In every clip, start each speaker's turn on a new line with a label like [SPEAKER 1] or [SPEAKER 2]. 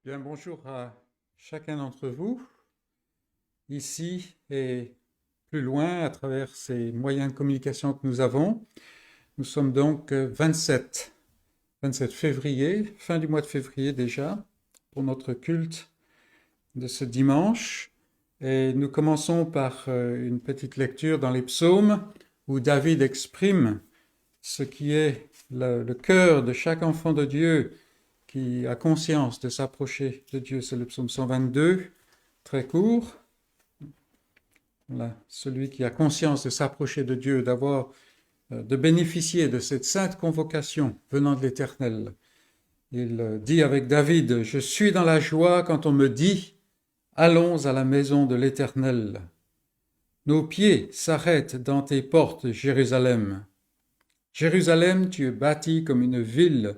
[SPEAKER 1] Bien, bonjour à chacun d'entre vous, ici et plus loin, à travers ces moyens de communication que nous avons. Nous sommes donc 27 février, fin du mois de février déjà, pour notre culte de ce dimanche. Et nous commençons par une petite lecture dans les psaumes où David exprime ce qui est le cœur de chaque enfant de Dieu qui a conscience de s'approcher de Dieu. C'est le psaume 122, très court. Voilà. Celui qui a conscience de s'approcher de Dieu, de bénéficier de cette sainte convocation venant de l'Éternel. Il dit avec David, je suis dans la joie quand on me dit, allons à la maison de l'Éternel. Nos pieds s'arrêtent dans tes portes, Jérusalem. Jérusalem, tu es bâtie comme une ville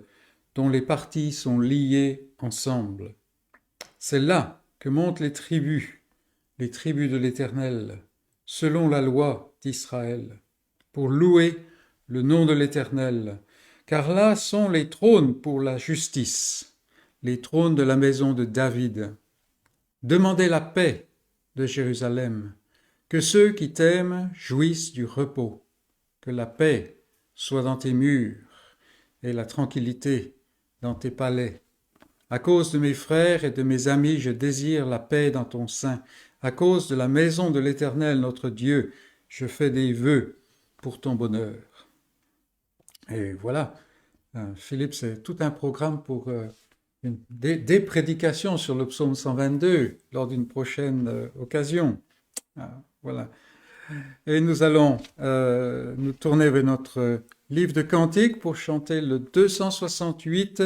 [SPEAKER 1] dont les parties sont liées ensemble. C'est là que montent les tribus de l'Éternel, selon la loi d'Israël, pour louer le nom de l'Éternel, car là sont les trônes pour la justice, les trônes de la maison de David. Demandez la paix de Jérusalem, que ceux qui t'aiment jouissent du repos, que la paix soit dans tes murs et la tranquillité dans tes palais. À cause de mes frères et de mes amis, je désire la paix dans ton sein. À cause de la maison de l'Éternel, notre Dieu, je fais des vœux pour ton bonheur. Et voilà, Philippe, c'est tout un programme pour des prédications sur le psaume 122 lors d'une prochaine occasion. Voilà. Et nous allons nous tourner vers notre livre de cantiques pour chanter le 268.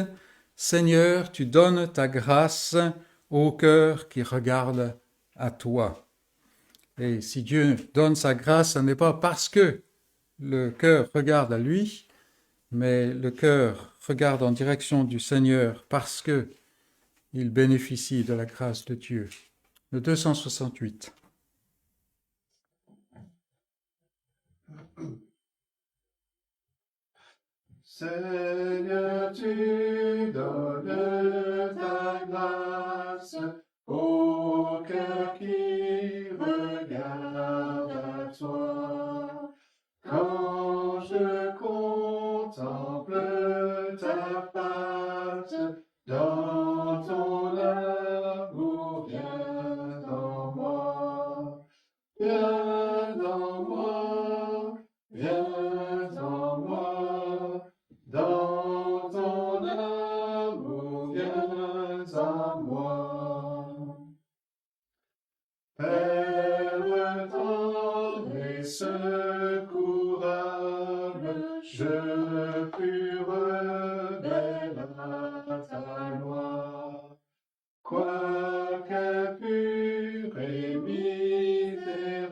[SPEAKER 1] Seigneur, tu donnes ta grâce au cœur qui regarde à toi. Et si Dieu donne sa grâce, ce n'est pas parce que le cœur regarde à lui, mais le cœur regarde en direction du Seigneur parce que il bénéficie de la grâce de Dieu. Le 268.
[SPEAKER 2] Seigneur, tu donnes ta grâce au cœur qui regarde à toi. Quand je contemple ta face, dans ton amour, viens en moi. Viens en moi, viens en moi, dans ton amour, viens en moi. Père tendre et secourable, je fus rebelle à ta loi. Quoique impur et misérable,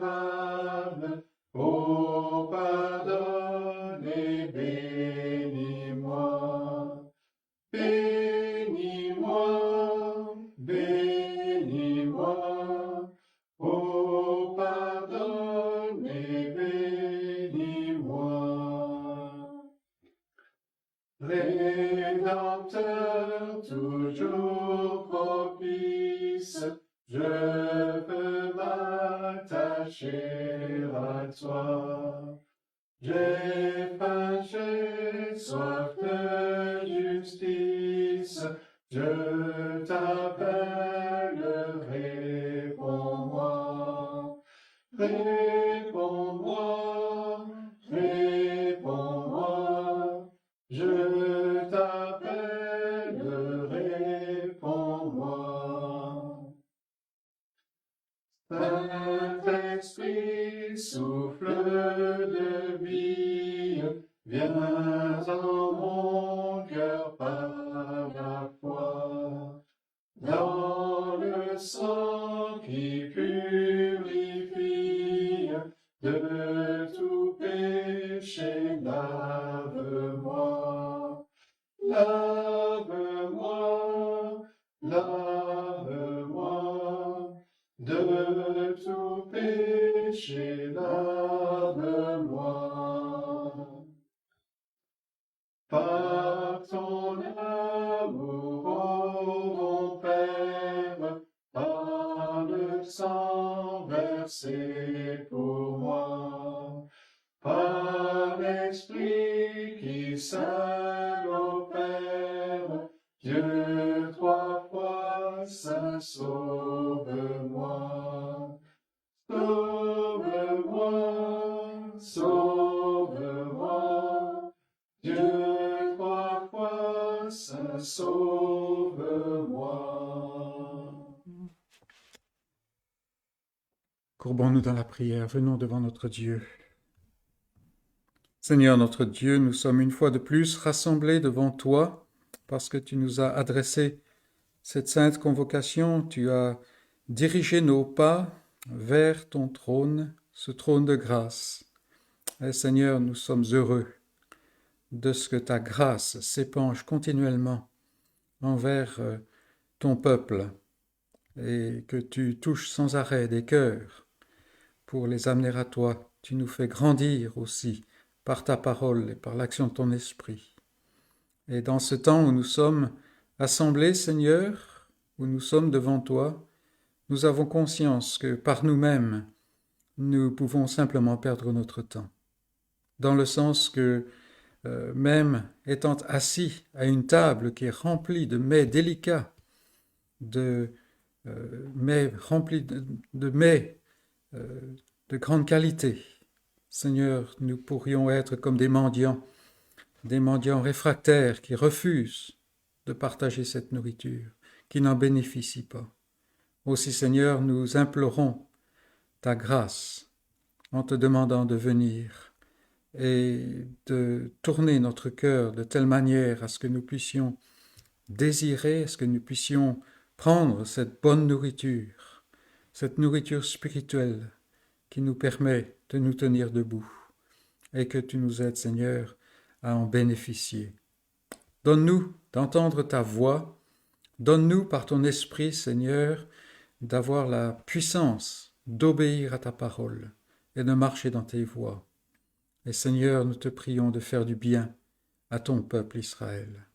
[SPEAKER 2] ô pardonne et bénis-moi. Bénis-moi, bénis-moi, ô pardonne et bénis-moi. Rédempteur toujours propice, je veux m'attacher à toi. J'ai faim, j'ai soif de justice, je t'appelle, réponds-moi. Réponds-moi, réponds-moi, je t'appelle, réponds-moi. Saint-Esprit, souffle de vie, viens en mon cœur par la foi. Dans le sang qui purifie de tout péché, lave-moi. Lave-moi, lave-moi, de tout péché, lave-moi. Par ton amour, ô mon Père, c'est pour moi. Par l'Esprit qui seul opère, Dieu trois fois saint, sauve-moi. Sauve-moi, sauve-moi, Dieu trois fois saint, sauve-moi.
[SPEAKER 1] Courbons-nous dans la prière, venons devant notre Dieu. Seigneur notre Dieu, nous sommes une fois de plus rassemblés devant toi parce que tu nous as adressé cette sainte convocation, tu as dirigé nos pas vers ton trône, ce trône de grâce. Et Seigneur, nous sommes heureux de ce que ta grâce s'épanche continuellement envers ton peuple et que tu touches sans arrêt des cœurs pour les amener à toi. Tu nous fais grandir aussi par ta parole et par l'action de ton esprit. Et dans ce temps où nous sommes assemblés, Seigneur, où nous sommes devant toi, nous avons conscience que par nous-mêmes, nous pouvons simplement perdre notre temps. Dans le sens que même étant assis à une table qui est remplie de mets délicats, de mets remplis de mets de grande qualité, Seigneur, nous pourrions être comme des mendiants réfractaires qui refusent de partager cette nourriture, qui n'en bénéficient pas. Aussi, Seigneur, nous implorons ta grâce en te demandant de venir et de tourner notre cœur de telle manière à ce que nous puissions désirer, à ce que nous puissions prendre cette bonne nourriture, cette nourriture spirituelle qui nous permet de nous tenir debout et que tu nous aides, Seigneur, à en bénéficier. Donne-nous d'entendre ta voix, donne-nous par ton esprit, Seigneur, d'avoir la puissance d'obéir à ta parole et de marcher dans tes voies. Et Seigneur, nous te prions de faire du bien à ton peuple Israël.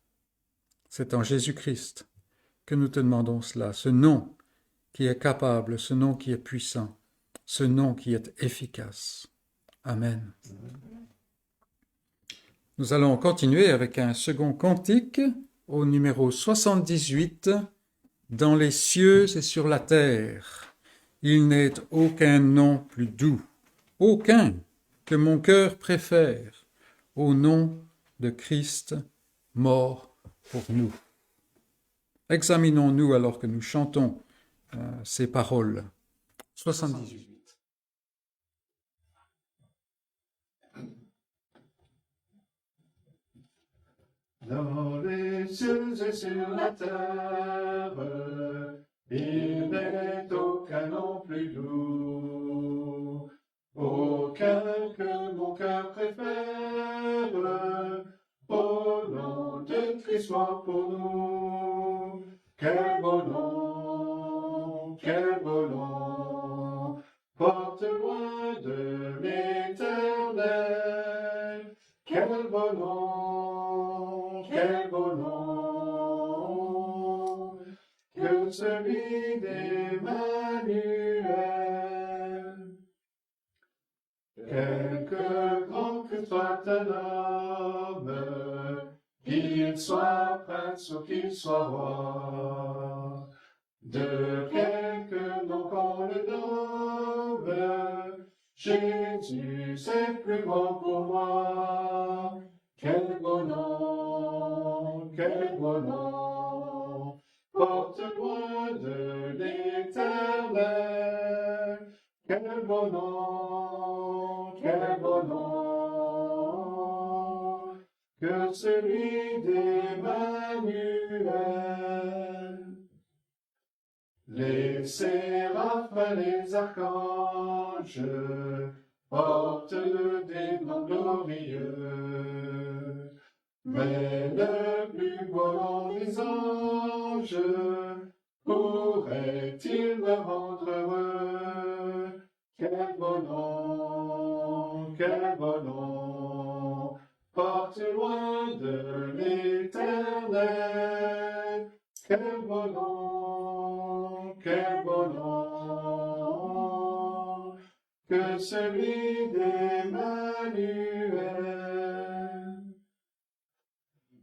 [SPEAKER 1] C'est en Jésus-Christ que nous te demandons cela, ce nom qui est capable, ce nom qui est puissant, ce nom qui est efficace. Amen. Nous allons continuer avec un second cantique au numéro 78, « Dans les cieux et sur la terre, il n'est aucun nom plus doux, aucun que mon cœur préfère, au nom de Christ mort pour nous. » Examinons-nous alors que nous chantons ces paroles. 78.
[SPEAKER 2] Dans les cieux et sur la terre, il n'est aucun nom plus doux, aucun que mon cœur préfère, au nom de Christ mort pour nous. Quel beau nom, porte loin de l'éternel. Quel beau nom, que celui d'Emmanuel. Quelque grand que soit un homme, qu'il soit prince ou qu'il soit roi, de quelque nom qu'on le nomme, Jésus c'est plus grand pour moi. Quel beau nom, porte loin de l'éternel. Quel beau nom, que celui d'Emmanuel. Les séraphins, les archanges portent des noms glorieux, mais le plus beau nom des anges pourrait-il me rendre heureux? Quel beau nom, porte loin de l'éternel. Quel beau nom, que celui d'Emmanuel.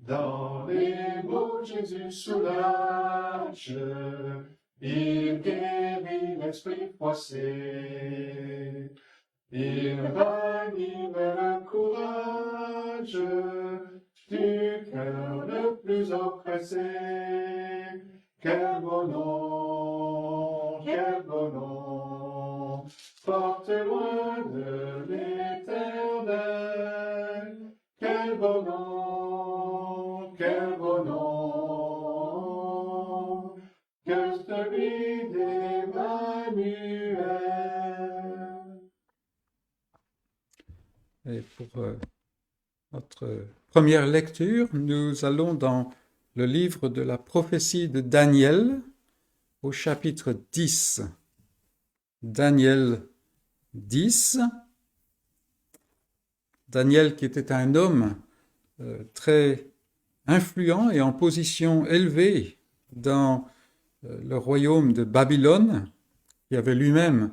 [SPEAKER 2] Dans les mots, Jésus soulage, il guérit l'esprit froissé, il ranime le courage du cœur le plus oppressé. Quel beau nom, porte loin de l'éternel. Quel beau nom, que celui d'Emmanuel.
[SPEAKER 1] Et pour notre première lecture, nous allons dans le livre de la prophétie de Daniel, au chapitre 10. Daniel 10. Daniel qui était un homme très influent et en position élevée dans le royaume de Babylone, qui avait lui-même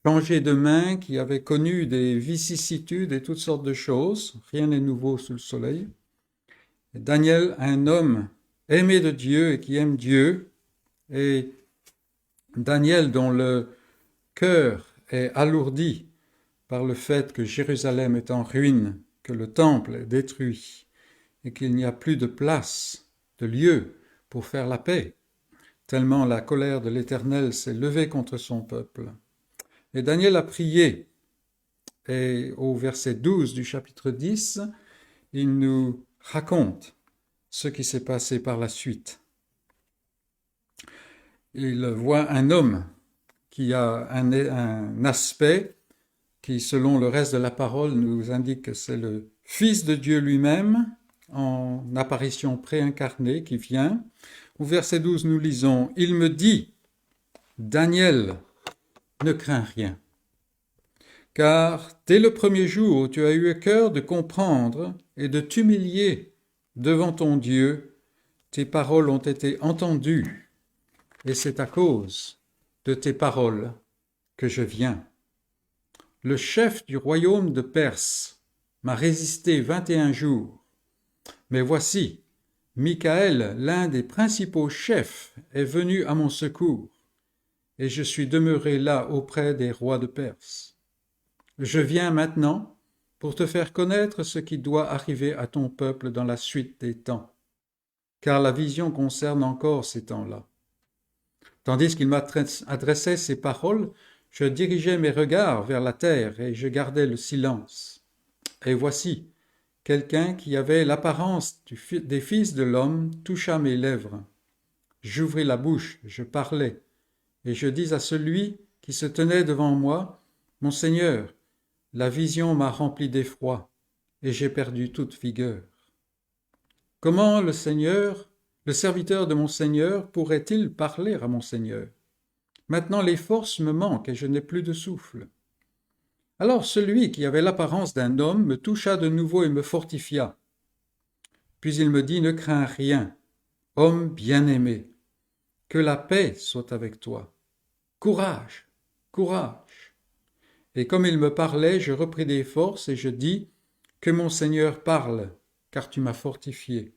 [SPEAKER 1] changé de main, qui avait connu des vicissitudes et toutes sortes de choses. Rien n'est nouveau sous le soleil. Et Daniel, un homme aimé de Dieu et qui aime Dieu, et Daniel dont le cœur est alourdi par le fait que Jérusalem est en ruine, que le temple est détruit et qu'il n'y a plus de place, de lieu pour faire la paix, tellement la colère de l'Éternel s'est levée contre son peuple. Et Daniel a prié, et au verset 12 du chapitre 10, il nous raconte ce qui s'est passé par la suite. Il voit un homme qui a un aspect qui, selon le reste de la parole, nous indique que c'est le Fils de Dieu lui-même, en apparition préincarnée, qui vient. Au verset 12, nous lisons « Il me dit, Daniel, ne crains rien, car dès le premier jour où tu as eu à cœur de comprendre et de t'humilier devant ton Dieu, tes paroles ont été entendues, et c'est à cause de tes paroles que je viens. Le chef du royaume de Perse m'a résisté 21 jours, mais voici, Michaël, l'un des principaux chefs, est venu à mon secours, et je suis demeuré là auprès des rois de Perse. Je viens maintenant pour te faire connaître ce qui doit arriver à ton peuple dans la suite des temps, car la vision concerne encore ces temps-là. Tandis qu'il m'adressait ces paroles, je dirigeais mes regards vers la terre et je gardais le silence. Et voici, quelqu'un qui avait l'apparence des fils de l'homme toucha mes lèvres. J'ouvris la bouche, je parlais, et je dis à celui qui se tenait devant moi, « Mon Seigneur, la vision m'a rempli d'effroi, et j'ai perdu toute vigueur. Comment le serviteur de mon Seigneur, pourrait-il parler à mon Seigneur? Maintenant les forces me manquent et je n'ai plus de souffle. » Alors celui qui avait l'apparence d'un homme me toucha de nouveau et me fortifia. Puis il me dit, « Ne crains rien, homme bien-aimé, que la paix soit avec toi. Courage, courage. » Et comme il me parlait, je repris des forces et je dis, « Que mon Seigneur parle, car tu m'as fortifié. »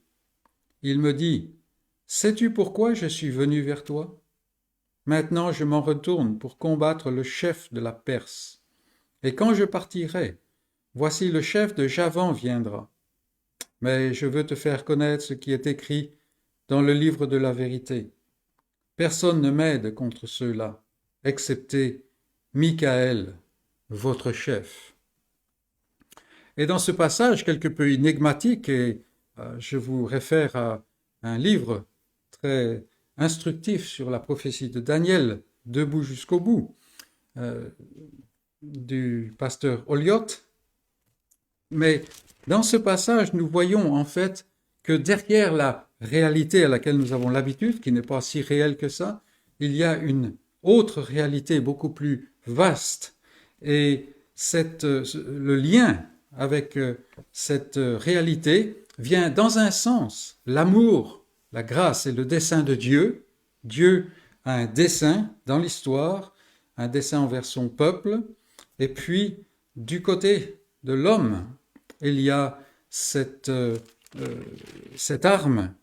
[SPEAKER 1] Il me dit, « Sais-tu pourquoi je suis venu vers toi? Maintenant je m'en retourne pour combattre le chef de la Perse. Et quand je partirai, voici le chef de Javan viendra. Mais je veux te faire connaître ce qui est écrit dans le livre de la vérité. Personne ne m'aide contre ceux-là, excepté Michaël, votre chef. » Et dans ce passage quelque peu énigmatique, et je vous réfère à un livre très instructif sur la prophétie de Daniel, Debout jusqu'au bout, du pasteur Olliott. Mais dans ce passage, nous voyons en fait que derrière la réalité à laquelle nous avons l'habitude, qui n'est pas si réelle que ça, il y a une autre réalité beaucoup plus vaste. Et le lien avec cette réalité vient dans un sens, l'amour, la grâce et le dessein de Dieu. Dieu a un dessein dans l'histoire, un dessein envers son peuple, Et puis, du côté de l'homme, il y a cette arme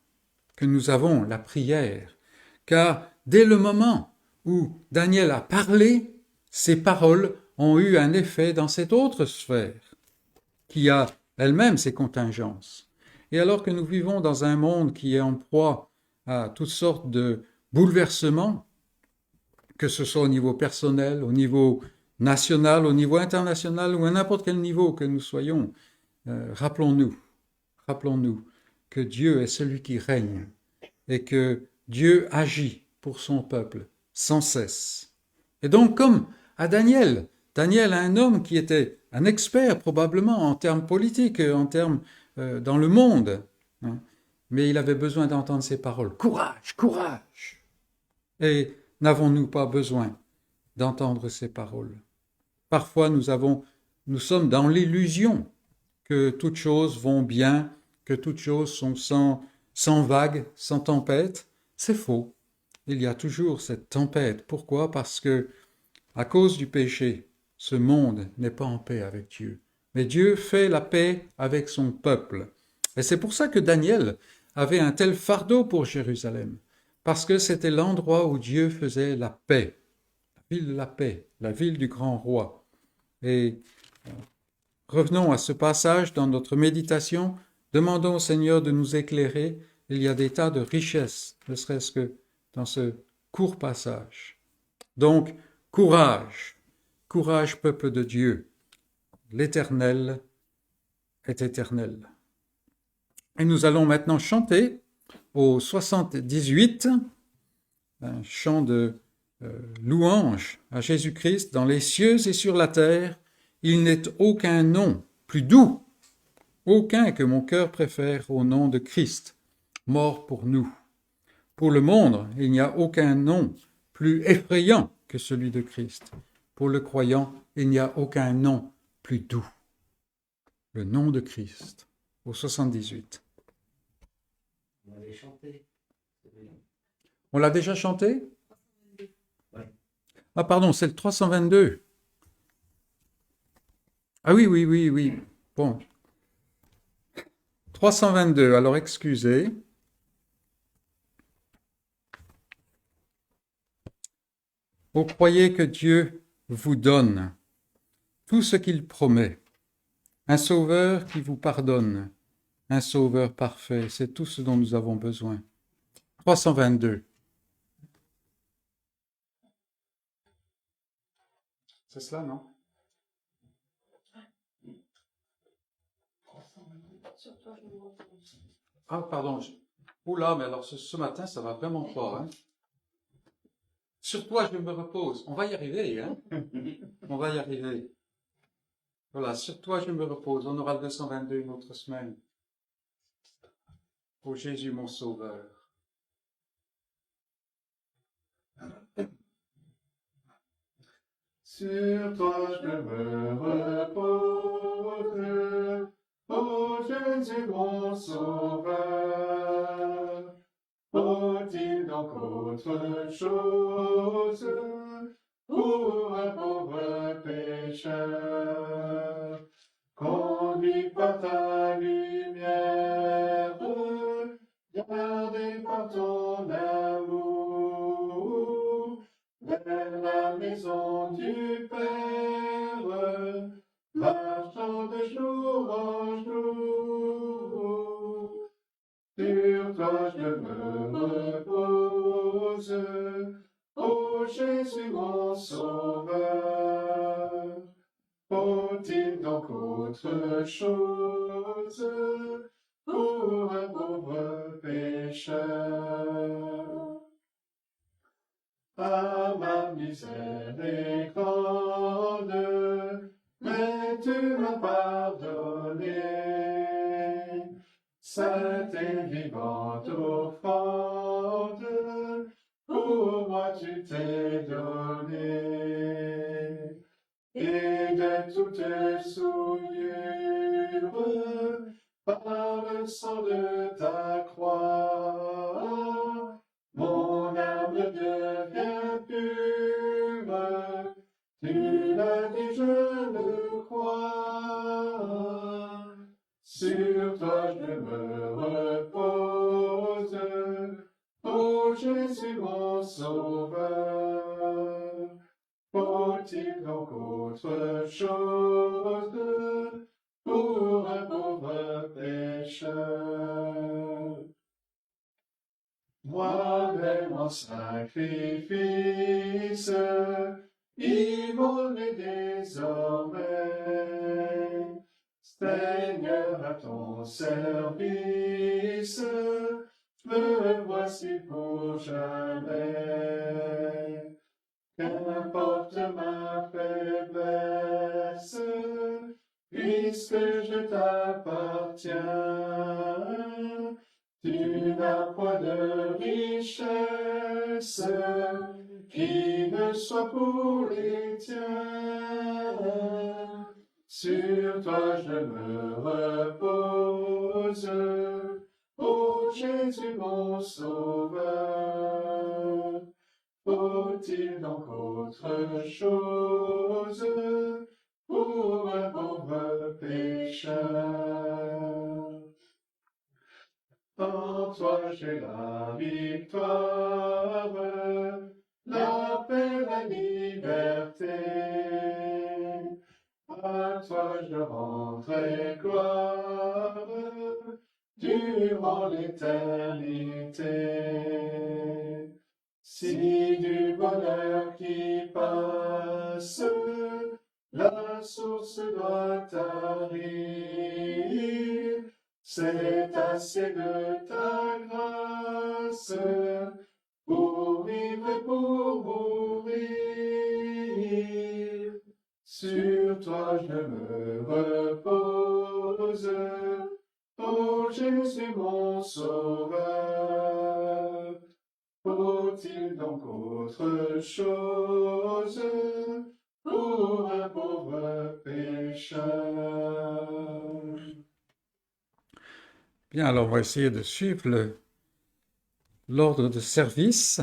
[SPEAKER 1] que nous avons, la prière. Car dès le moment où Daniel a parlé, ses paroles ont eu un effet dans cette autre sphère, qui a elle-même ses contingences. Et alors que nous vivons dans un monde qui est en proie à toutes sortes de bouleversements, que ce soit au niveau personnel, au niveau national, au niveau international ou à n'importe quel niveau que nous soyons, rappelons-nous que Dieu est celui qui règne et que Dieu agit pour son peuple sans cesse. Et donc, comme à Daniel, un homme qui était un expert probablement en termes politiques, en termes dans le monde, hein, mais il avait besoin d'entendre ces paroles. Courage, courage! Et n'avons-nous pas besoin d'entendre ces paroles? Parfois, nous sommes dans l'illusion que toutes choses vont bien, que toutes choses sont sans vagues, sans tempête. C'est faux. Il y a toujours cette tempête. Pourquoi? Parce que, à cause du péché, ce monde n'est pas en paix avec Dieu. Mais Dieu fait la paix avec son peuple. Et c'est pour ça que Daniel avait un tel fardeau pour Jérusalem. Parce que c'était l'endroit où Dieu faisait la paix. La ville de la paix, la ville du grand roi. Et revenons à ce passage dans notre méditation. Demandons au Seigneur de nous éclairer. Il y a des tas de richesses, ne serait-ce que dans ce court passage. Donc, courage, courage, peuple de Dieu. L'Éternel est éternel. Et nous allons maintenant chanter au 78, un chant de louange à Jésus-Christ. Dans les cieux et sur la terre, il n'est aucun nom plus doux, aucun que mon cœur préfère au nom de Christ, mort pour nous. Pour le monde, il n'y a aucun nom plus effrayant que celui de Christ. Pour le croyant, il n'y a aucun nom plus doux. Le nom de Christ, au 78.
[SPEAKER 3] On l'avait chanté.
[SPEAKER 1] On l'a déjà chanté?
[SPEAKER 3] Oui.
[SPEAKER 1] Ah pardon, c'est le 322. Ah oui. Bon. 322, alors excusez. Vous croyez que Dieu vous donne tout ce qu'il promet. Un sauveur qui vous pardonne. Un sauveur parfait. C'est tout ce dont nous avons besoin. 322. C'est cela, non? Ah, pardon. Oula, mais alors ce matin, ça va vraiment pas, hein? Sur toi, je me repose. On va y arriver, hein? On va y arriver. Voilà, sur toi, je me repose. On aura le 222 une autre semaine. Ô Jésus, mon sauveur.
[SPEAKER 2] Sur toi je me repose, ô Jésus mon sauveur. Faut-il donc autre chose pour un pauvre pécheur? Conduit par ta lumière, gardé par ton amour, vers la maison du Père, marchant de jour en jour. Sur toi je me repose, ô Jésus mon sauveur. Faut-il donc autre chose pour un pauvre pécheur? Ah, ma misère est grande, mais tu m'as pardonné. Sainte et vivante offrande, pour moi tu t'es donné. Et de toute souillure, par le sang de ta croix, mon âme devient pure. Tu l'as l'as dit, je le crois. Sur toi je me repose, ô Jésus mon sauveur. Faut-il donc autre chose pour un pauvre pécheur? Moi-même en sacrifice, immolé désormais, Seigneur, à ton service, me voici pour jamais. Qu'importe ma faiblesse, puisque je t'appartiens, tu n'as point de richesse qui ne soit pour les tiens. Sur toi je me repose, ô Jésus mon sauveur. Faut-il donc autre chose pour un pauvre pécheur? En toi j'ai la victoire, la paix, la liberté. À toi je rendrai gloire durant l'éternité. Si du bonheur qui passe, la source doit tarir, c'est assez de ta grâce pour vivre et pour mourir. Sur toi je me repose, ô Jésus mon sauveur. Faut-il donc autre chose pour un pauvre pécheur?
[SPEAKER 1] Bien, alors on va essayer de suivre l'ordre de service.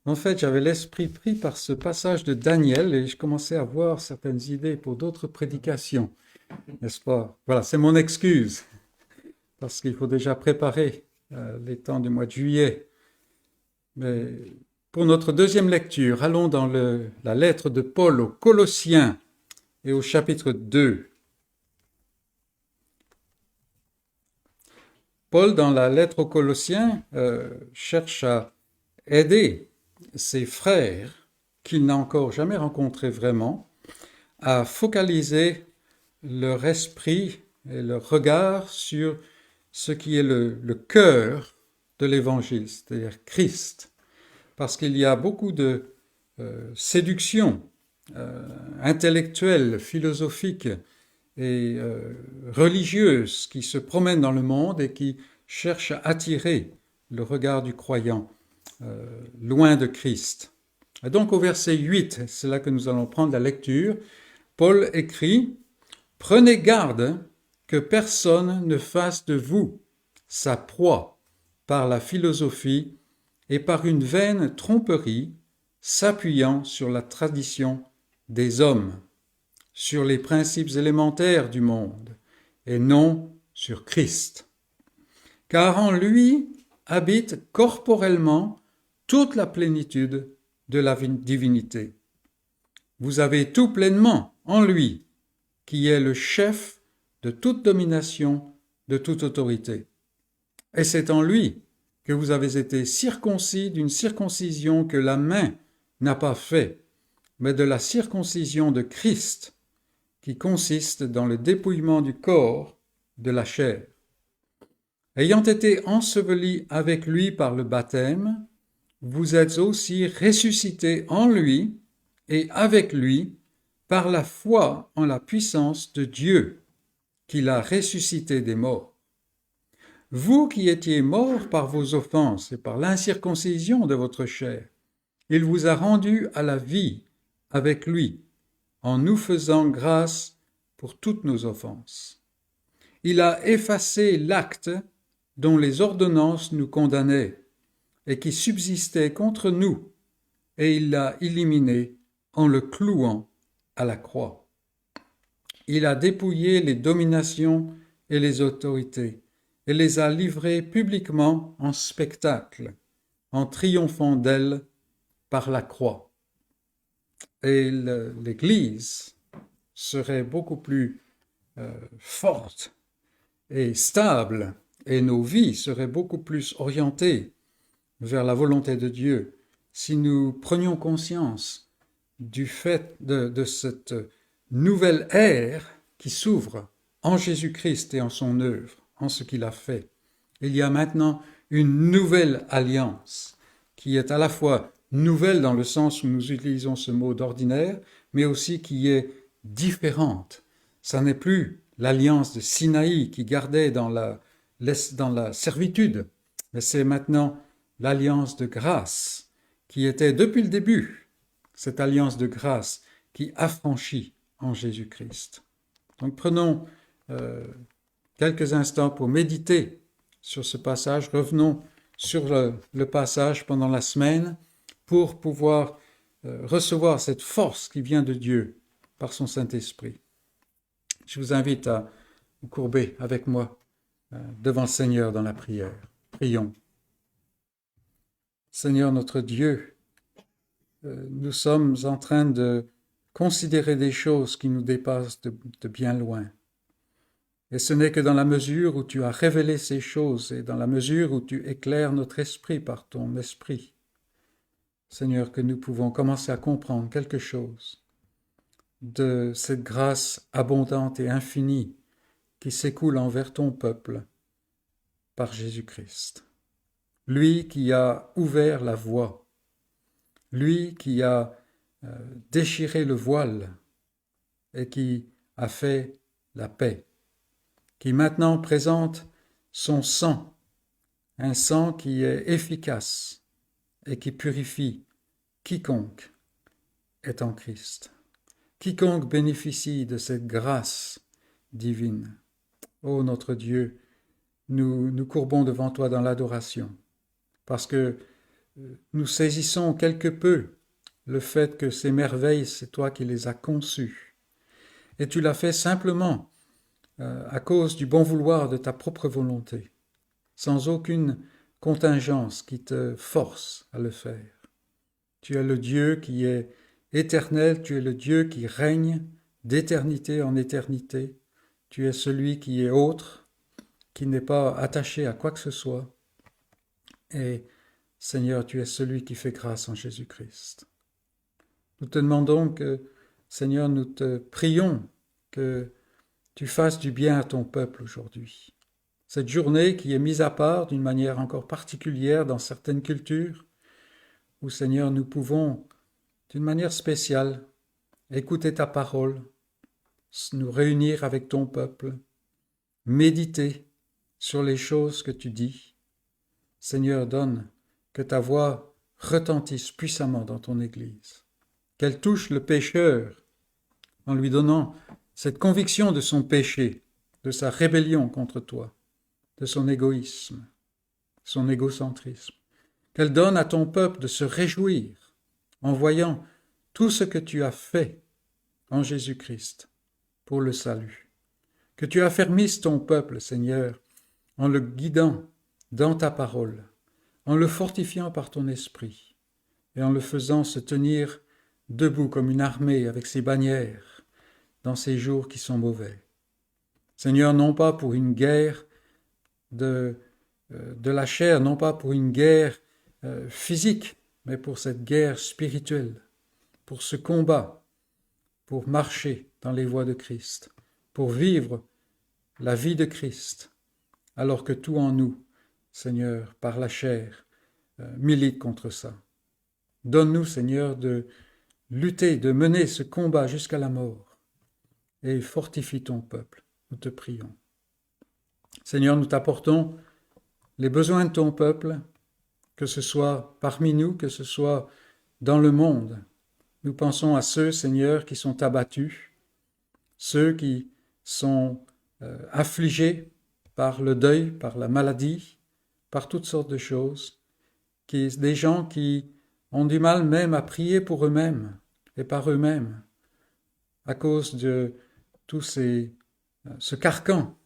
[SPEAKER 1] En fait, j'avais l'esprit pris par ce passage de Daniel et je commençais à avoir certaines idées pour d'autres prédications, n'est-ce pas? Voilà, c'est mon excuse, parce qu'il faut déjà préparer les temps du mois de juillet. Mais pour notre deuxième lecture, allons dans la lettre de Paul aux Colossiens et au chapitre 2. Paul, dans la lettre aux Colossiens, cherche à aider ses frères qu'il n'a encore jamais rencontrés vraiment à focaliser leur esprit et leur regard sur ce qui est le cœur de l'Évangile, c'est-à-dire Christ. Parce qu'il y a beaucoup de séduction intellectuelle, philosophique et religieuse qui se promènent dans le monde et qui cherchent à attirer le regard du croyant loin de Christ. Et donc au verset 8, c'est là que nous allons prendre la lecture, Paul écrit « Prenez garde que personne ne fasse de vous sa proie par la philosophie et par une vaine tromperie s'appuyant sur la tradition des hommes, sur les principes élémentaires du monde et non sur Christ. Car en lui habite corporellement toute la plénitude de la divinité. Vous avez tout pleinement en lui, qui est le chef de toute domination, de toute autorité. Et c'est en lui que vous avez été circoncis d'une circoncision que la main n'a pas fait, mais de la circoncision de Christ, qui consiste dans le dépouillement du corps de la chair. Ayant été ensevelis avec lui par le baptême, vous êtes aussi ressuscités en lui et avec lui par la foi en la puissance de Dieu, qui l'a ressuscité des morts. Vous qui étiez morts par vos offenses et par l'incirconcision de votre chair, il vous a rendus à la vie avec lui, en nous faisant grâce pour toutes nos offenses. Il a effacé l'acte dont les ordonnances nous condamnaient et qui subsistait contre nous, et il l'a éliminé en le clouant à la croix. Il a dépouillé les dominations et les autorités et les a livrées publiquement en spectacle, en triomphant d'elles par la croix. Et l'Église serait beaucoup plus forte et stable, et nos vies seraient beaucoup plus orientées vers la volonté de Dieu si nous prenions conscience du fait de cette nouvelle ère qui s'ouvre en Jésus-Christ et en son œuvre, en ce qu'il a fait. Il y a maintenant une nouvelle alliance qui est à la fois nouvelle dans le sens où nous utilisons ce mot d'ordinaire, mais aussi qui est différente. Ça n'est plus l'alliance de Sinaï qui gardait dans la servitude, mais c'est maintenant l'alliance de grâce qui était depuis le début, cette alliance de grâce qui affranchit en Jésus-Christ. Donc prenons quelques instants pour méditer sur ce passage. Revenons sur le passage pendant la semaine pour pouvoir recevoir cette force qui vient de Dieu par son Saint-Esprit. Je vous invite à vous courber avec moi devant le Seigneur dans la prière. Prions. Seigneur notre Dieu, nous sommes en train de considérer des choses qui nous dépassent de bien loin. Et ce n'est que dans la mesure où tu as révélé ces choses et dans la mesure où tu éclaires notre esprit par ton esprit, Seigneur, que nous pouvons commencer à comprendre quelque chose de cette grâce abondante et infinie qui s'écoule envers ton peuple par Jésus-Christ. Lui qui a ouvert la voie, lui qui a déchiré le voile et qui a fait la paix, qui maintenant présente son sang, un sang qui est efficace et qui purifie quiconque est en Christ, quiconque bénéficie de cette grâce divine. Ô notre Dieu, nous nous courbons devant toi dans l'adoration, parce que nous saisissons quelque peu le fait que ces merveilles, c'est toi qui les as conçues. Et tu l'as fait simplement à cause du bon vouloir de ta propre volonté, sans aucune contingence qui te force à le faire. Tu es le Dieu qui est éternel, tu es le Dieu qui règne d'éternité en éternité. Tu es celui qui est autre, qui n'est pas attaché à quoi que ce soit. Et Seigneur, tu es celui qui fait grâce en Jésus-Christ. Nous te demandons que, Seigneur, nous te prions que tu fasses du bien à ton peuple aujourd'hui. Cette journée qui est mise à part d'une manière encore particulière dans certaines cultures, où, Seigneur, nous pouvons, d'une manière spéciale, écouter ta parole, nous réunir avec ton peuple, méditer sur les choses que tu dis. Seigneur, donne que ta voix retentisse puissamment dans ton Église, qu'elle touche le pécheur en lui donnant cette conviction de son péché, de sa rébellion contre toi, de son égoïsme, son égocentrisme, qu'elle donne à ton peuple de se réjouir en voyant tout ce que tu as fait en Jésus-Christ pour le salut, que tu affermisses ton peuple, Seigneur, en le guidant dans ta parole, en le fortifiant par ton esprit et en le faisant se tenir debout comme une armée avec ses bannières dans ces jours qui sont mauvais. Seigneur, non pas pour une guerre de la chair, non pas pour une guerre physique, mais pour cette guerre spirituelle, pour ce combat, pour marcher dans les voies de Christ, pour vivre la vie de Christ, alors que tout en nous, Seigneur, par la chair, milite contre ça. Donne-nous, Seigneur, de lutter, de mener ce combat jusqu'à la mort, et fortifie ton peuple, nous te prions. Seigneur, nous t'apportons les besoins de ton peuple, que ce soit parmi nous, que ce soit dans le monde. Nous pensons à ceux, Seigneur, qui sont abattus, ceux qui sont affligés par le deuil, par la maladie, par toutes sortes de choses, des gens qui ont du mal même à prier pour eux-mêmes et par eux-mêmes, à cause de ce carcan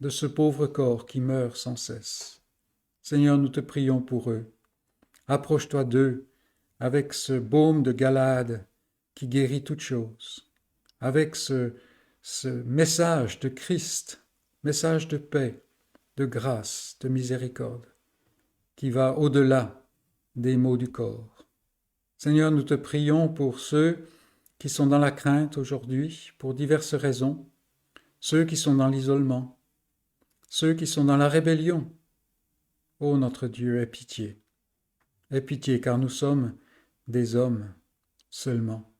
[SPEAKER 1] de ce pauvre corps qui meurt sans cesse. Seigneur, nous te prions pour eux. Approche-toi d'eux avec ce baume de Galade qui guérit toutes choses, avec ce message de Christ, message de paix, de grâce, de miséricorde, qui va au-delà des maux du corps. Seigneur, nous te prions pour ceux qui sont dans la crainte aujourd'hui, pour diverses raisons, ceux qui sont dans l'isolement, ceux qui sont dans la rébellion. Ô notre Dieu, aie pitié. Aie pitié, car nous sommes des hommes seulement.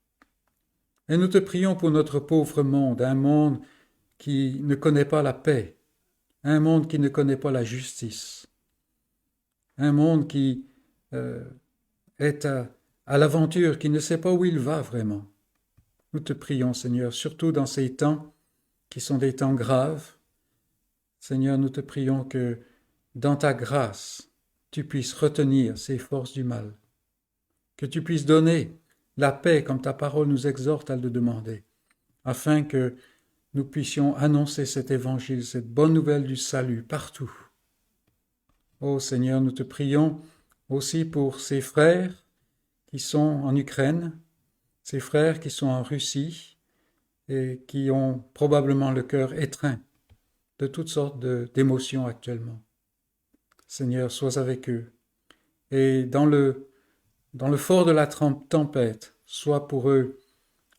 [SPEAKER 1] Et nous te prions pour notre pauvre monde, un monde qui ne connaît pas la paix, un monde qui ne connaît pas la justice, un monde qui est à l'aventure, qui ne sait pas où il va vraiment. Nous te prions, Seigneur, surtout dans ces temps qui sont des temps graves. Seigneur, nous te prions que dans ta grâce, tu puisses retenir ces forces du mal, que tu puisses donner la paix comme ta parole nous exhorte à le demander, afin que nous puissions annoncer cet évangile, cette bonne nouvelle du salut partout. Ô Seigneur, nous te prions aussi pour ces frères qui sont en Ukraine, ces frères qui sont en Russie et qui ont probablement le cœur étreint de toutes sortes d'émotions actuellement. Seigneur, sois avec eux. Et dans le fort de la tempête, sois pour eux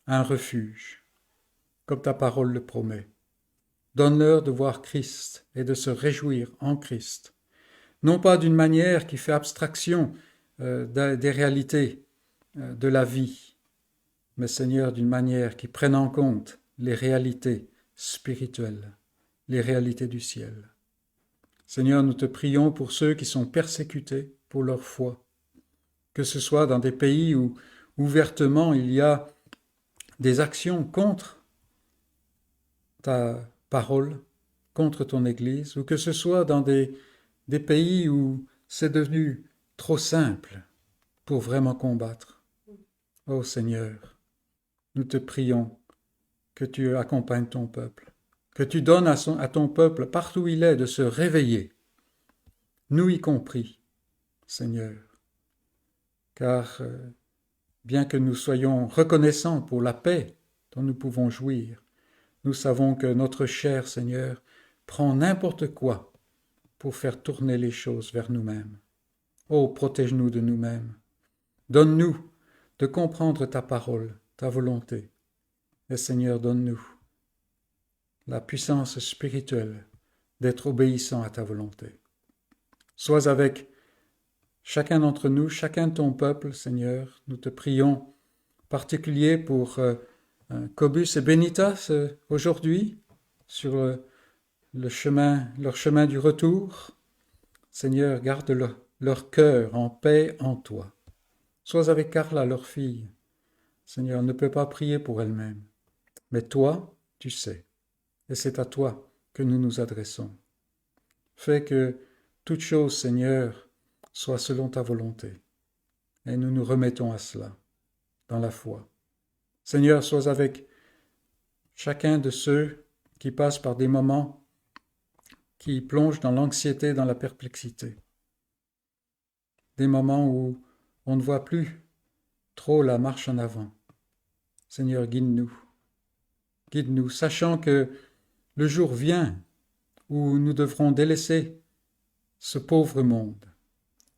[SPEAKER 1] un refuge, comme ta parole le promet. Donne-leur de voir Christ et de se réjouir en Christ, non pas d'une manière qui fait abstraction des réalités de la vie, mais Seigneur, d'une manière qui prenne en compte les réalités spirituelles, les réalités du ciel. Seigneur, nous te prions pour ceux qui sont persécutés pour leur foi, que ce soit dans des pays où ouvertement il y a des actions contre ta parole, contre ton Église, ou que ce soit dans des pays où c'est devenu trop simple pour vraiment combattre. Ô Seigneur, nous te prions que tu accompagnes ton peuple, que tu donnes à ton peuple, partout où il est, de se réveiller, nous y compris, Seigneur, car bien que nous soyons reconnaissants pour la paix dont nous pouvons jouir, nous savons que notre cher Seigneur prend n'importe quoi pour faire tourner les choses vers nous-mêmes. Oh, protège-nous de nous-mêmes. Donne-nous de comprendre ta parole, ta volonté. Et Seigneur, donne-nous la puissance spirituelle d'être obéissant à ta volonté. Sois avec chacun d'entre nous, chacun de ton peuple, Seigneur. Nous te prions en particulier pour Cobus et Benitas aujourd'hui, sur leur chemin du retour. Seigneur, garde leur cœur en paix en toi. Sois avec Carla, leur fille. Seigneur, elle ne peut pas prier pour elle-même. Mais toi, tu sais. Et c'est à toi que nous nous adressons. Fais que toute chose, Seigneur, soit selon ta volonté. Et nous nous remettons à cela, dans la foi. Seigneur, sois avec chacun de ceux qui passent par des moments qui plongent dans l'anxiété, dans la perplexité. Des moments où on ne voit plus trop la marche en avant. Seigneur, guide-nous. Guide-nous, sachant que le jour vient où nous devrons délaisser ce pauvre monde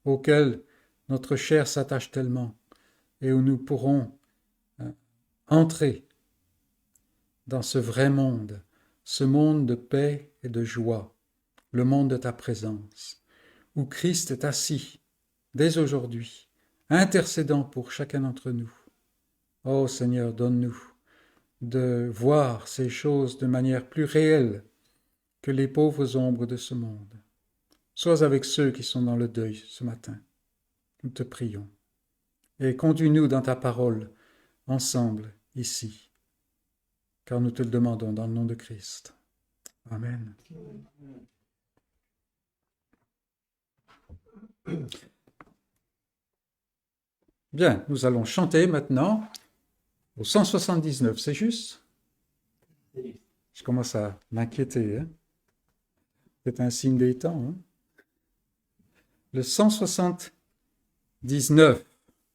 [SPEAKER 1] auquel notre chair s'attache tellement et où nous pourrons entrer dans ce vrai monde, ce monde de paix et de joie, le monde de ta présence, où Christ est assis dès aujourd'hui, intercédant pour chacun d'entre nous. Ô Seigneur, donne-nous de voir ces choses de manière plus réelle que les pauvres ombres de ce monde. Sois avec ceux qui sont dans le deuil ce matin. Nous te prions. Et conduis-nous dans ta parole, ensemble, ici, car nous te le demandons dans le nom de Christ. Amen. Bien, nous allons chanter maintenant Au 179, c'est juste?
[SPEAKER 3] C'est juste.
[SPEAKER 1] Je commence à m'inquiéter. Hein? C'est un signe des temps. Hein? Le 179.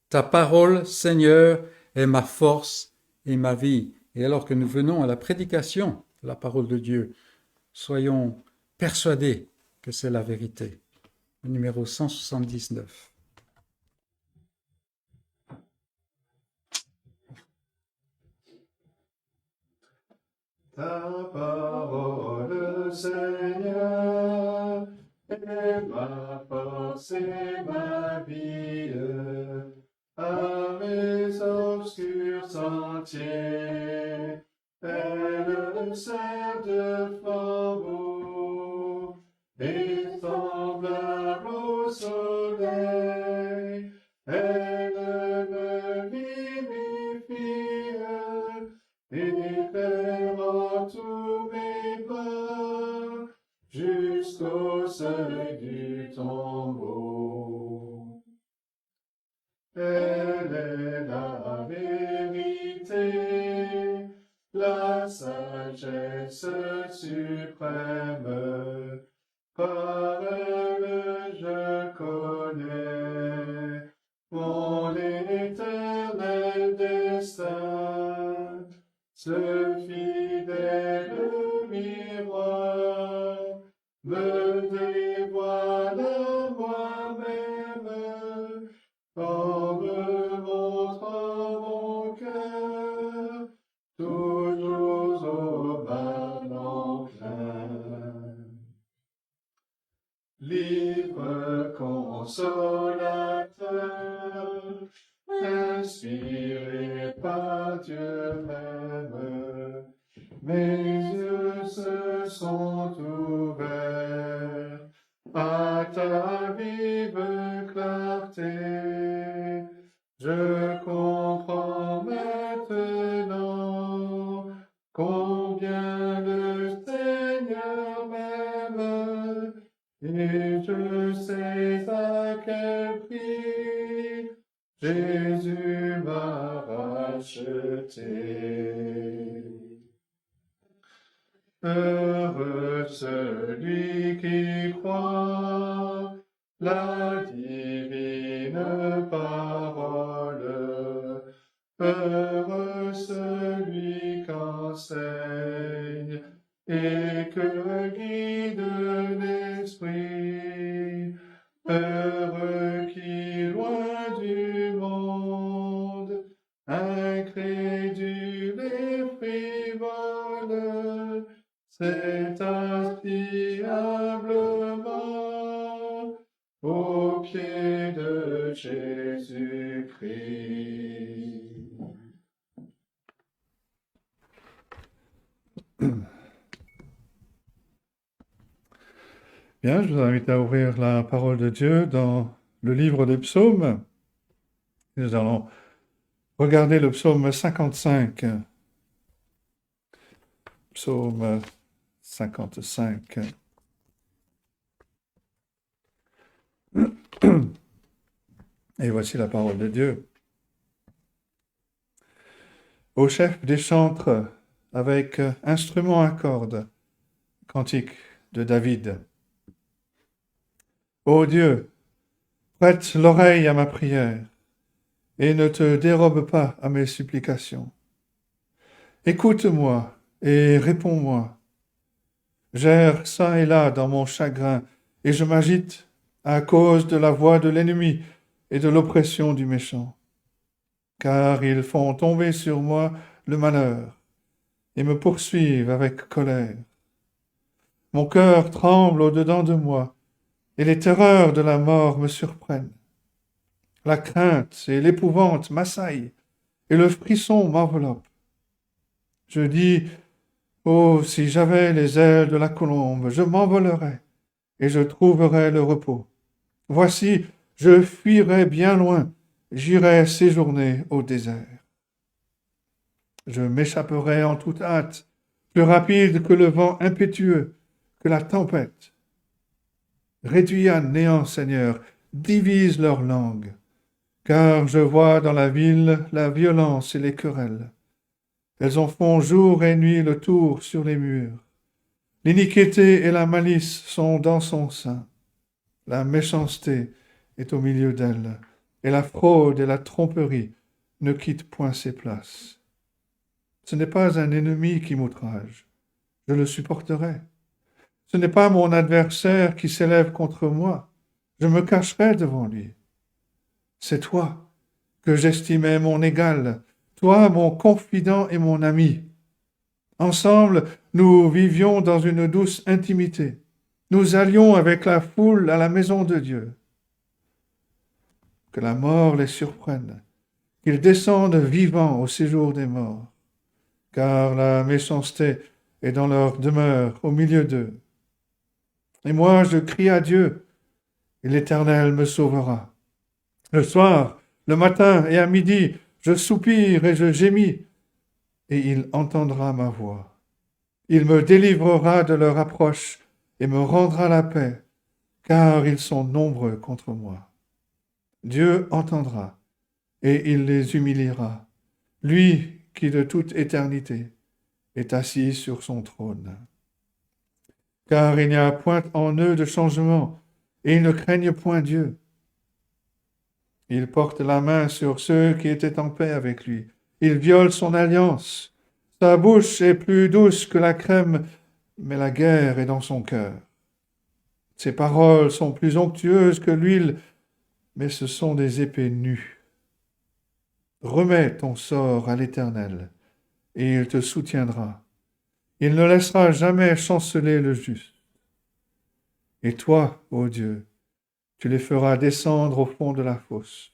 [SPEAKER 1] Ta parole, Seigneur, est ma force et ma vie. Et alors que nous venons à la prédication de la parole de Dieu, soyons persuadés que c'est la vérité. Le numéro 179.
[SPEAKER 2] Ta parole, Seigneur, est ma force et ma vie. À mes obscurs sentiers, elle sert de flambeau, et semblable au soleil, elle me vivifie, éclairant tous mes pas, jusqu'au seuil du tombeau. Elle est la vérité, la sagesse suprême. Par elle je connais mon éternel destin, ce fidèle miroir me dévoile à moi-même, en me montrant mon cœur, toujours au mal enclin. Livre consolateur, inspiré par Dieu même, mes yeux se sont ouverts à ta vive clarté. Je comprends maintenant combien le Seigneur m'aime, et je sais à quel prix Jésus m'a racheté. Heureux celui qui croit la divine parole, heureux celui qu'enseigne et que guide l'esprit, heureux qui, loin du monde, incrédule et frivole, s'est assis humblement aux pieds de Jésus-Christ.
[SPEAKER 4] Bien, je vous invite à ouvrir la parole de Dieu dans le livre des psaumes. Nous allons regarder le psaume 55. Psaume 55. Et voici la parole de Dieu. Au chef des chantres, avec instrument à cordes, cantique de David. Ô Dieu, prête l'oreille à ma prière et ne te dérobe pas à mes supplications. Écoute-moi et réponds-moi. J'erre çà et là dans mon chagrin et je m'agite à cause de la voix de l'ennemi et de l'oppression du méchant. Car ils font tomber sur moi le malheur et me poursuivent avec colère. Mon cœur tremble au-dedans de moi et les terreurs de la mort me surprennent. La crainte et l'épouvante m'assaillent et le frisson m'enveloppe. Je dis, oh, si j'avais les ailes de la colombe, je m'envolerais et je trouverais le repos. Voici, je fuirais bien loin, j'irais séjourner au désert. Je m'échapperais en toute hâte, plus rapide que le vent impétueux, que la tempête. Réduis à néant, Seigneur, divise leur langue, car je vois dans la ville la violence et les querelles. Elles en font jour et nuit le tour sur les murs. L'iniquité et la malice sont dans son sein. La méchanceté est au milieu d'elle, et la fraude et la tromperie ne quittent point ses places. Ce n'est pas un ennemi qui m'outrage, je le supporterai. Ce n'est pas mon adversaire qui s'élève contre moi, je me cacherai devant lui. C'est toi que j'estimais mon égal, toi mon confident et mon ami. Ensemble, nous vivions dans une douce intimité. Nous allions avec la foule à la maison de Dieu. Que la mort les surprenne, qu'ils descendent vivants au séjour des morts, car la méchanceté est dans leur demeure au milieu d'eux. Et moi, je crie à Dieu, et l'Éternel me sauvera. Le soir, le matin et à midi, je soupire et je gémis, et il entendra ma voix. Il me délivrera de leur approche et me rendra la paix, car ils sont nombreux contre moi. Dieu entendra, et il les humiliera, lui qui de toute éternité est assis sur son trône. Car il n'y a point en eux de changement, et ils ne craignent point Dieu. Il porte la main sur ceux qui étaient en paix avec lui. Il viole son alliance. Sa bouche est plus douce que la crème, mais la guerre est dans son cœur. Ses paroles sont plus onctueuses que l'huile, mais ce sont des épées nues. Remets ton sort à l'Éternel, et il te soutiendra. Il ne laissera jamais chanceler le juste. Et toi, ô Dieu, tu les feras descendre au fond de la fosse.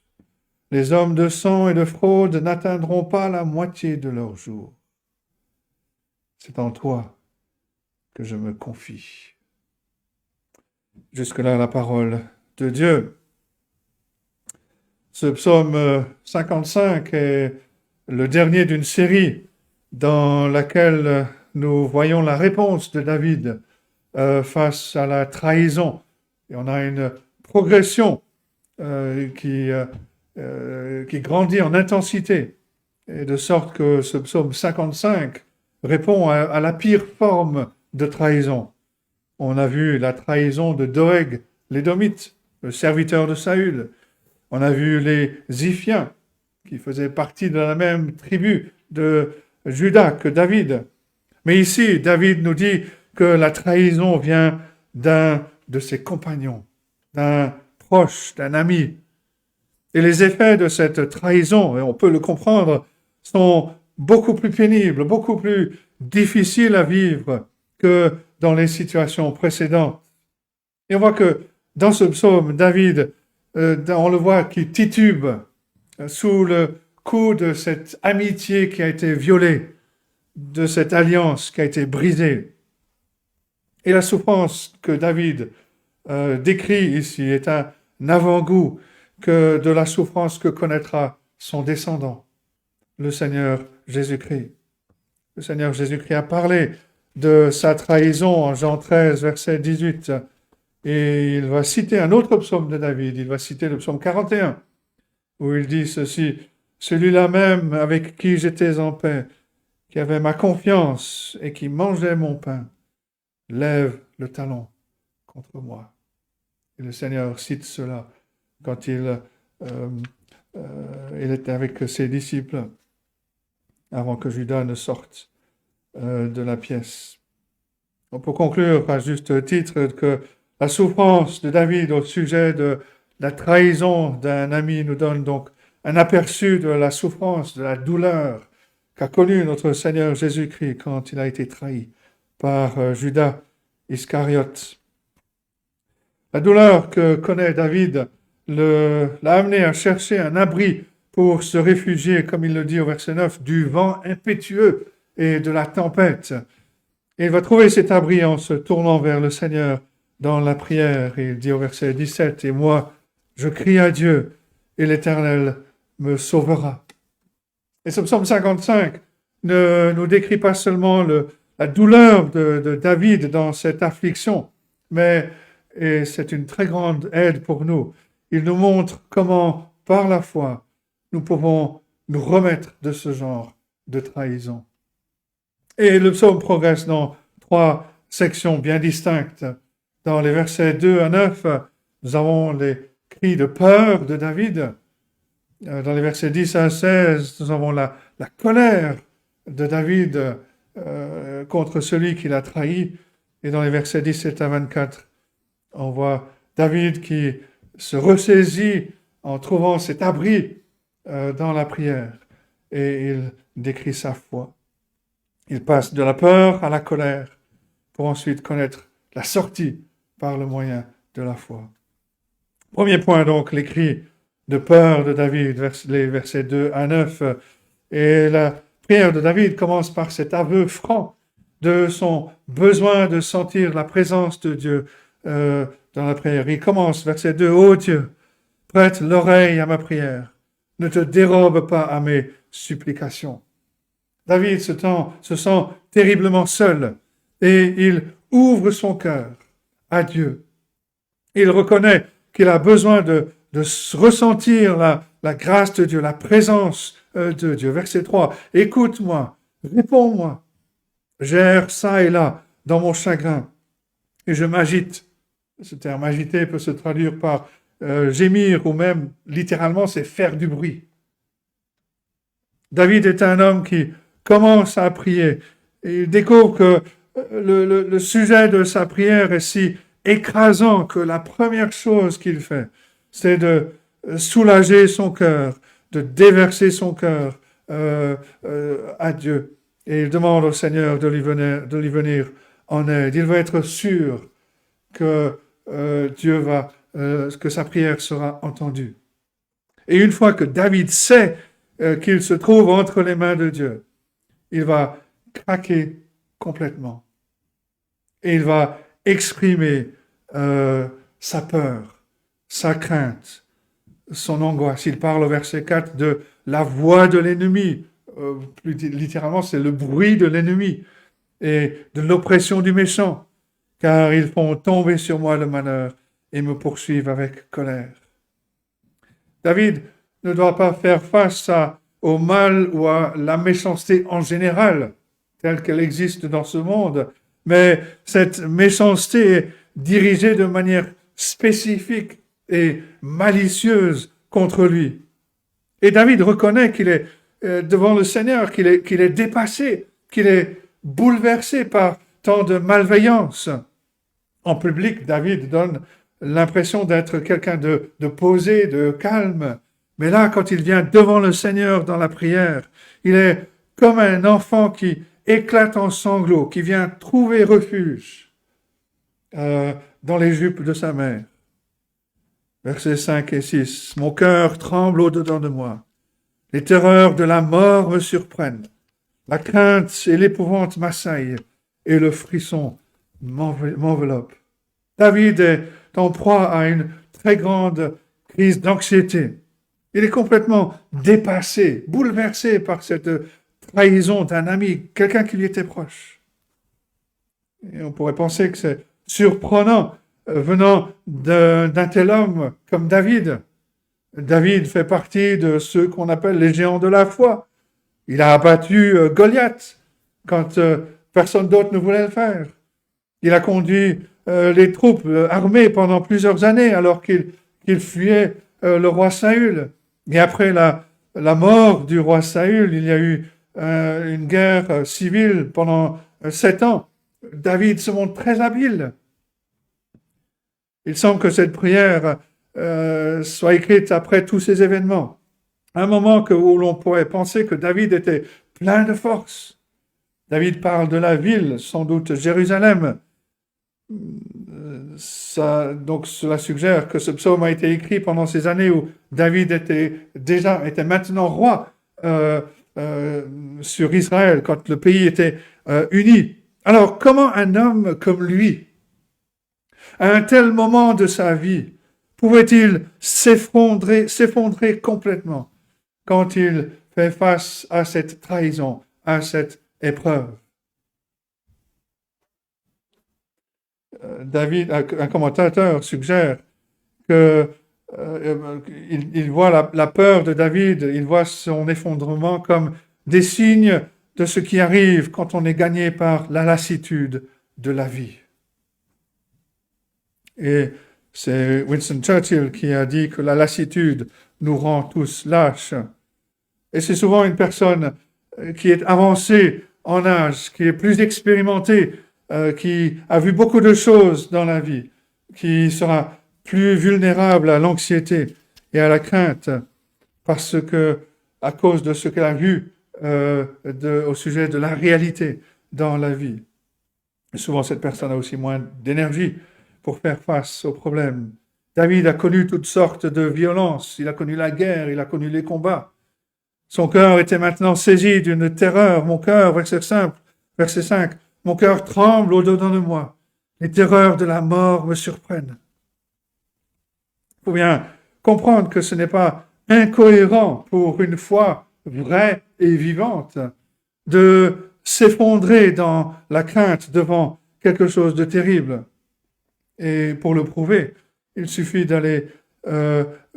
[SPEAKER 4] Les hommes de sang et de fraude n'atteindront pas la moitié de leurs jours. C'est en toi que je me confie. Jusque-là, la parole de Dieu. Ce psaume 55 est le dernier d'une série dans laquelle nous voyons la réponse de David face à la trahison. Et on a une progression qui grandit en intensité, et de sorte que ce psaume 55 répond à la pire forme de trahison. On a vu la trahison de Doeg, l'Édomite, le serviteur de Saül. On a vu les Ziphiens, qui faisaient partie de la même tribu de Juda que David. Mais ici, David nous dit que la trahison vient d'un de ses compagnons, d'un proche, d'un ami. Et les effets de cette trahison, et on peut le comprendre, sont beaucoup plus pénibles, beaucoup plus difficiles à vivre que dans les situations précédentes. Et on voit que dans ce psaume, David, on le voit qui titube sous le coup de cette amitié qui a été violée, de cette alliance qui a été brisée. Et la souffrance que David décrit ici est un avant-goût de la souffrance que connaîtra son descendant, le Seigneur Jésus-Christ. Le Seigneur Jésus-Christ a parlé de sa trahison en Jean 13, verset 18, et il va citer un autre psaume de David, il va citer le psaume 41, où il dit ceci: « Celui-là même avec qui j'étais en paix, qui avait ma confiance et qui mangeait mon pain, lève le talon contre moi. » Et le Seigneur cite cela quand il était avec ses disciples avant que Judas ne sorte de la pièce. On peut conclure à juste titre que la souffrance de David au sujet de la trahison d'un ami nous donne donc un aperçu de la souffrance, de la douleur qu'a connue notre Seigneur Jésus-Christ quand il a été trahi par Judas Iscariote. La douleur que connaît David l'a amené à chercher un abri pour se réfugier, comme il le dit au verset 9, du vent impétueux et de la tempête. Et il va trouver cet abri en se tournant vers le Seigneur dans la prière. Et il dit au verset 17, « Et moi, je crie à Dieu, et l'Éternel me sauvera. » Et ce psaume 55 ne nous décrit pas seulement la douleur de David dans cette affliction, mais et c'est une très grande aide pour nous. Il nous montre comment par la foi, nous pouvons nous remettre de ce genre de trahison. Et le psaume progresse dans 3 sections bien distinctes. Dans les versets 2 à 9, nous avons les cris de peur de David. Dans les versets 10 à 16, nous avons la colère de David contre celui qui l'a trahi. Et dans les versets 17 à 24, on voit David qui se ressaisit en trouvant cet abri dans la prière. Et il décrit sa foi. Il passe de la peur à la colère pour ensuite connaître la sortie par le moyen de la foi. Premier point donc, les cris de peur de David, les versets 2 à 9. Et la prière de David commence par cet aveu franc de son besoin de sentir la présence de Dieu dans la prière. Il commence, verset 2, « Ô Dieu, prête l'oreille à ma prière, ne te dérobe pas à mes supplications. » David se sent terriblement seul et il ouvre son cœur à Dieu. Il reconnaît qu'il a besoin de ressentir la grâce de Dieu, la présence de Dieu. Verset 3, « Écoute-moi, réponds-moi. J'erre ça et là dans mon chagrin et je m'agite. » Ce terme agiter peut se traduire par gémir ou même littéralement c'est faire du bruit. David est un homme qui commence à prier et il découvre que le sujet de sa prière est si écrasant que la première chose qu'il fait, c'est de soulager son cœur, de déverser son cœur à Dieu. Et il demande au Seigneur de lui venir en aide. Il veut être sûr que que sa prière sera entendue. Et une fois que David sait qu'il se trouve entre les mains de Dieu, il va craquer complètement. Et il va exprimer sa peur, sa crainte, son angoisse. Il parle au verset 4 de la voix de l'ennemi. Plus littéralement, c'est le bruit de l'ennemi et de l'oppression du méchant, car ils font tomber sur moi le malheur et me poursuivent avec colère. David ne doit pas faire face au mal ou à la méchanceté en général, telle qu'elle existe dans ce monde, mais cette méchanceté est dirigée de manière spécifique et malicieuse contre lui. Et David reconnaît qu'il est devant le Seigneur, qu'il est dépassé, qu'il est bouleversé par tant de malveillance. En public, David donne l'impression d'être quelqu'un de posé, de calme. Mais là, quand il vient devant le Seigneur dans la prière, il est comme un enfant qui éclate en sanglots, qui vient trouver refuge dans les jupes de sa mère. Versets 5 et 6. « Mon cœur tremble au-dedans de moi. Les terreurs de la mort me surprennent. La crainte et l'épouvante m'assaillent et le frisson m'enveloppe. » David est en proie à une très grande crise d'anxiété. Il est complètement dépassé, bouleversé par cette trahison d'un ami, quelqu'un qui lui était proche. Et on pourrait penser que c'est surprenant venant d'un tel homme comme David. David fait partie de ceux qu'on appelle les géants de la foi. Il a abattu Goliath quand personne d'autre ne voulait le faire. Il a conduit les troupes armées pendant plusieurs années alors qu'il fuyait le roi Saül. Et après la mort du roi Saül, il y a eu une guerre civile pendant 7 ans. David se montre très habile. Il semble que cette prière soit écrite après tous ces événements. Un moment où l'on pourrait penser que David était plein de force. David parle de la ville, sans doute Jérusalem. Donc cela suggère que ce psaume a été écrit pendant ces années où David était maintenant roi sur Israël, quand le pays était uni. Alors comment un homme comme lui, à un tel moment de sa vie, pouvait-il s'effondrer complètement quand il fait face à cette trahison, à cette épreuve? David, un commentateur suggère que il voit la peur de David, il voit son effondrement comme des signes de ce qui arrive quand on est gagné par la lassitude de la vie. Et c'est Winston Churchill qui a dit que la lassitude nous rend tous lâches. Et c'est souvent une personne qui est avancée en âge, qui est plus expérimentée, qui a vu beaucoup de choses dans la vie, qui sera plus vulnérable à l'anxiété et à la crainte parce que, à cause de ce qu'elle a vu au sujet de la réalité dans la vie. Et souvent, cette personne a aussi moins d'énergie pour faire face aux problèmes. David a connu toutes sortes de violences. Il a connu la guerre, il a connu les combats. Son cœur était maintenant saisi d'une terreur. Mon cœur, verset 5, mon cœur tremble au-dedans de moi. Les terreurs de la mort me surprennent. Il faut bien comprendre que ce n'est pas incohérent pour une foi vraie et vivante de s'effondrer dans la crainte devant quelque chose de terrible. Et pour le prouver, il suffit d'aller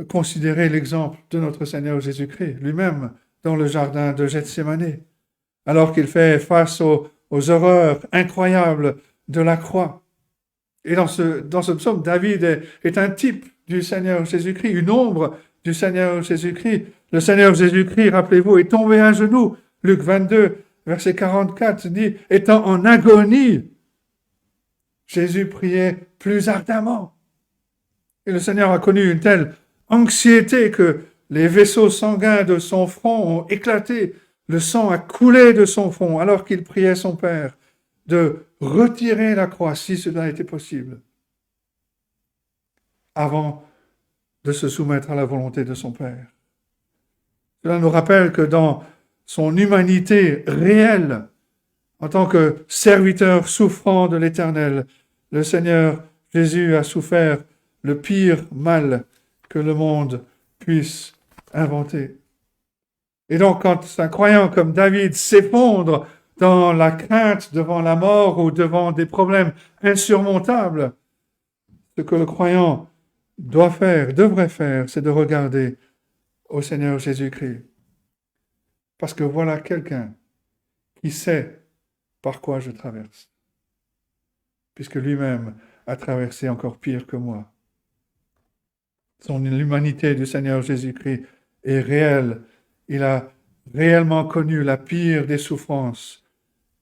[SPEAKER 4] considérer l'exemple de notre Seigneur Jésus-Christ lui-même dans le jardin de Gethsémani, alors qu'il fait face aux horreurs incroyables de la croix. Et dans ce psaume, David est un type du Seigneur Jésus-Christ, une ombre du Seigneur Jésus-Christ. Le Seigneur Jésus-Christ, rappelez-vous, est tombé à genoux. Luc 22, verset 44 dit, étant en agonie, Jésus priait plus ardemment. Et le Seigneur a connu une telle anxiété que les vaisseaux sanguins de son front ont éclaté. Le sang a coulé de son front alors qu'il priait son Père de retirer la croix si cela était possible avant de se soumettre à la volonté de son Père. Cela nous rappelle que dans son humanité réelle, en tant que serviteur souffrant de l'Éternel, le Seigneur Jésus a souffert le pire mal que le monde puisse inventer. Et donc, quand un croyant comme David s'effondre dans la crainte devant la mort ou devant des problèmes insurmontables, ce que le croyant doit faire, devrait faire, c'est de regarder au Seigneur Jésus-Christ. Parce que voilà quelqu'un qui sait par quoi je traverse, puisque lui-même a traversé encore pire que moi. L'humanité du Seigneur Jésus-Christ est réelle. Il a réellement connu la pire des souffrances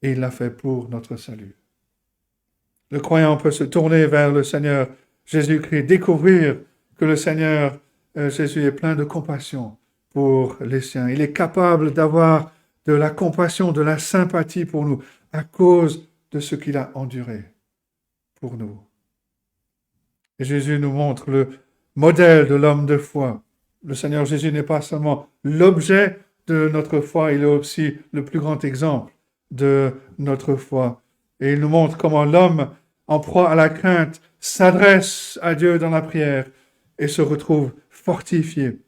[SPEAKER 4] et il l'a fait pour notre salut. Le croyant peut se tourner vers le Seigneur Jésus-Christ, découvrir que le Seigneur Jésus est plein de compassion pour les siens. Il est capable d'avoir de la compassion, de la sympathie pour nous à cause de ce qu'il a enduré pour nous. Et Jésus nous montre le modèle de l'homme de foi. Le Seigneur Jésus n'est pas seulement l'objet de notre foi, il est aussi le plus grand exemple de notre foi. Et il nous montre comment l'homme, en proie à la crainte, s'adresse à Dieu dans la prière et se retrouve fortifié,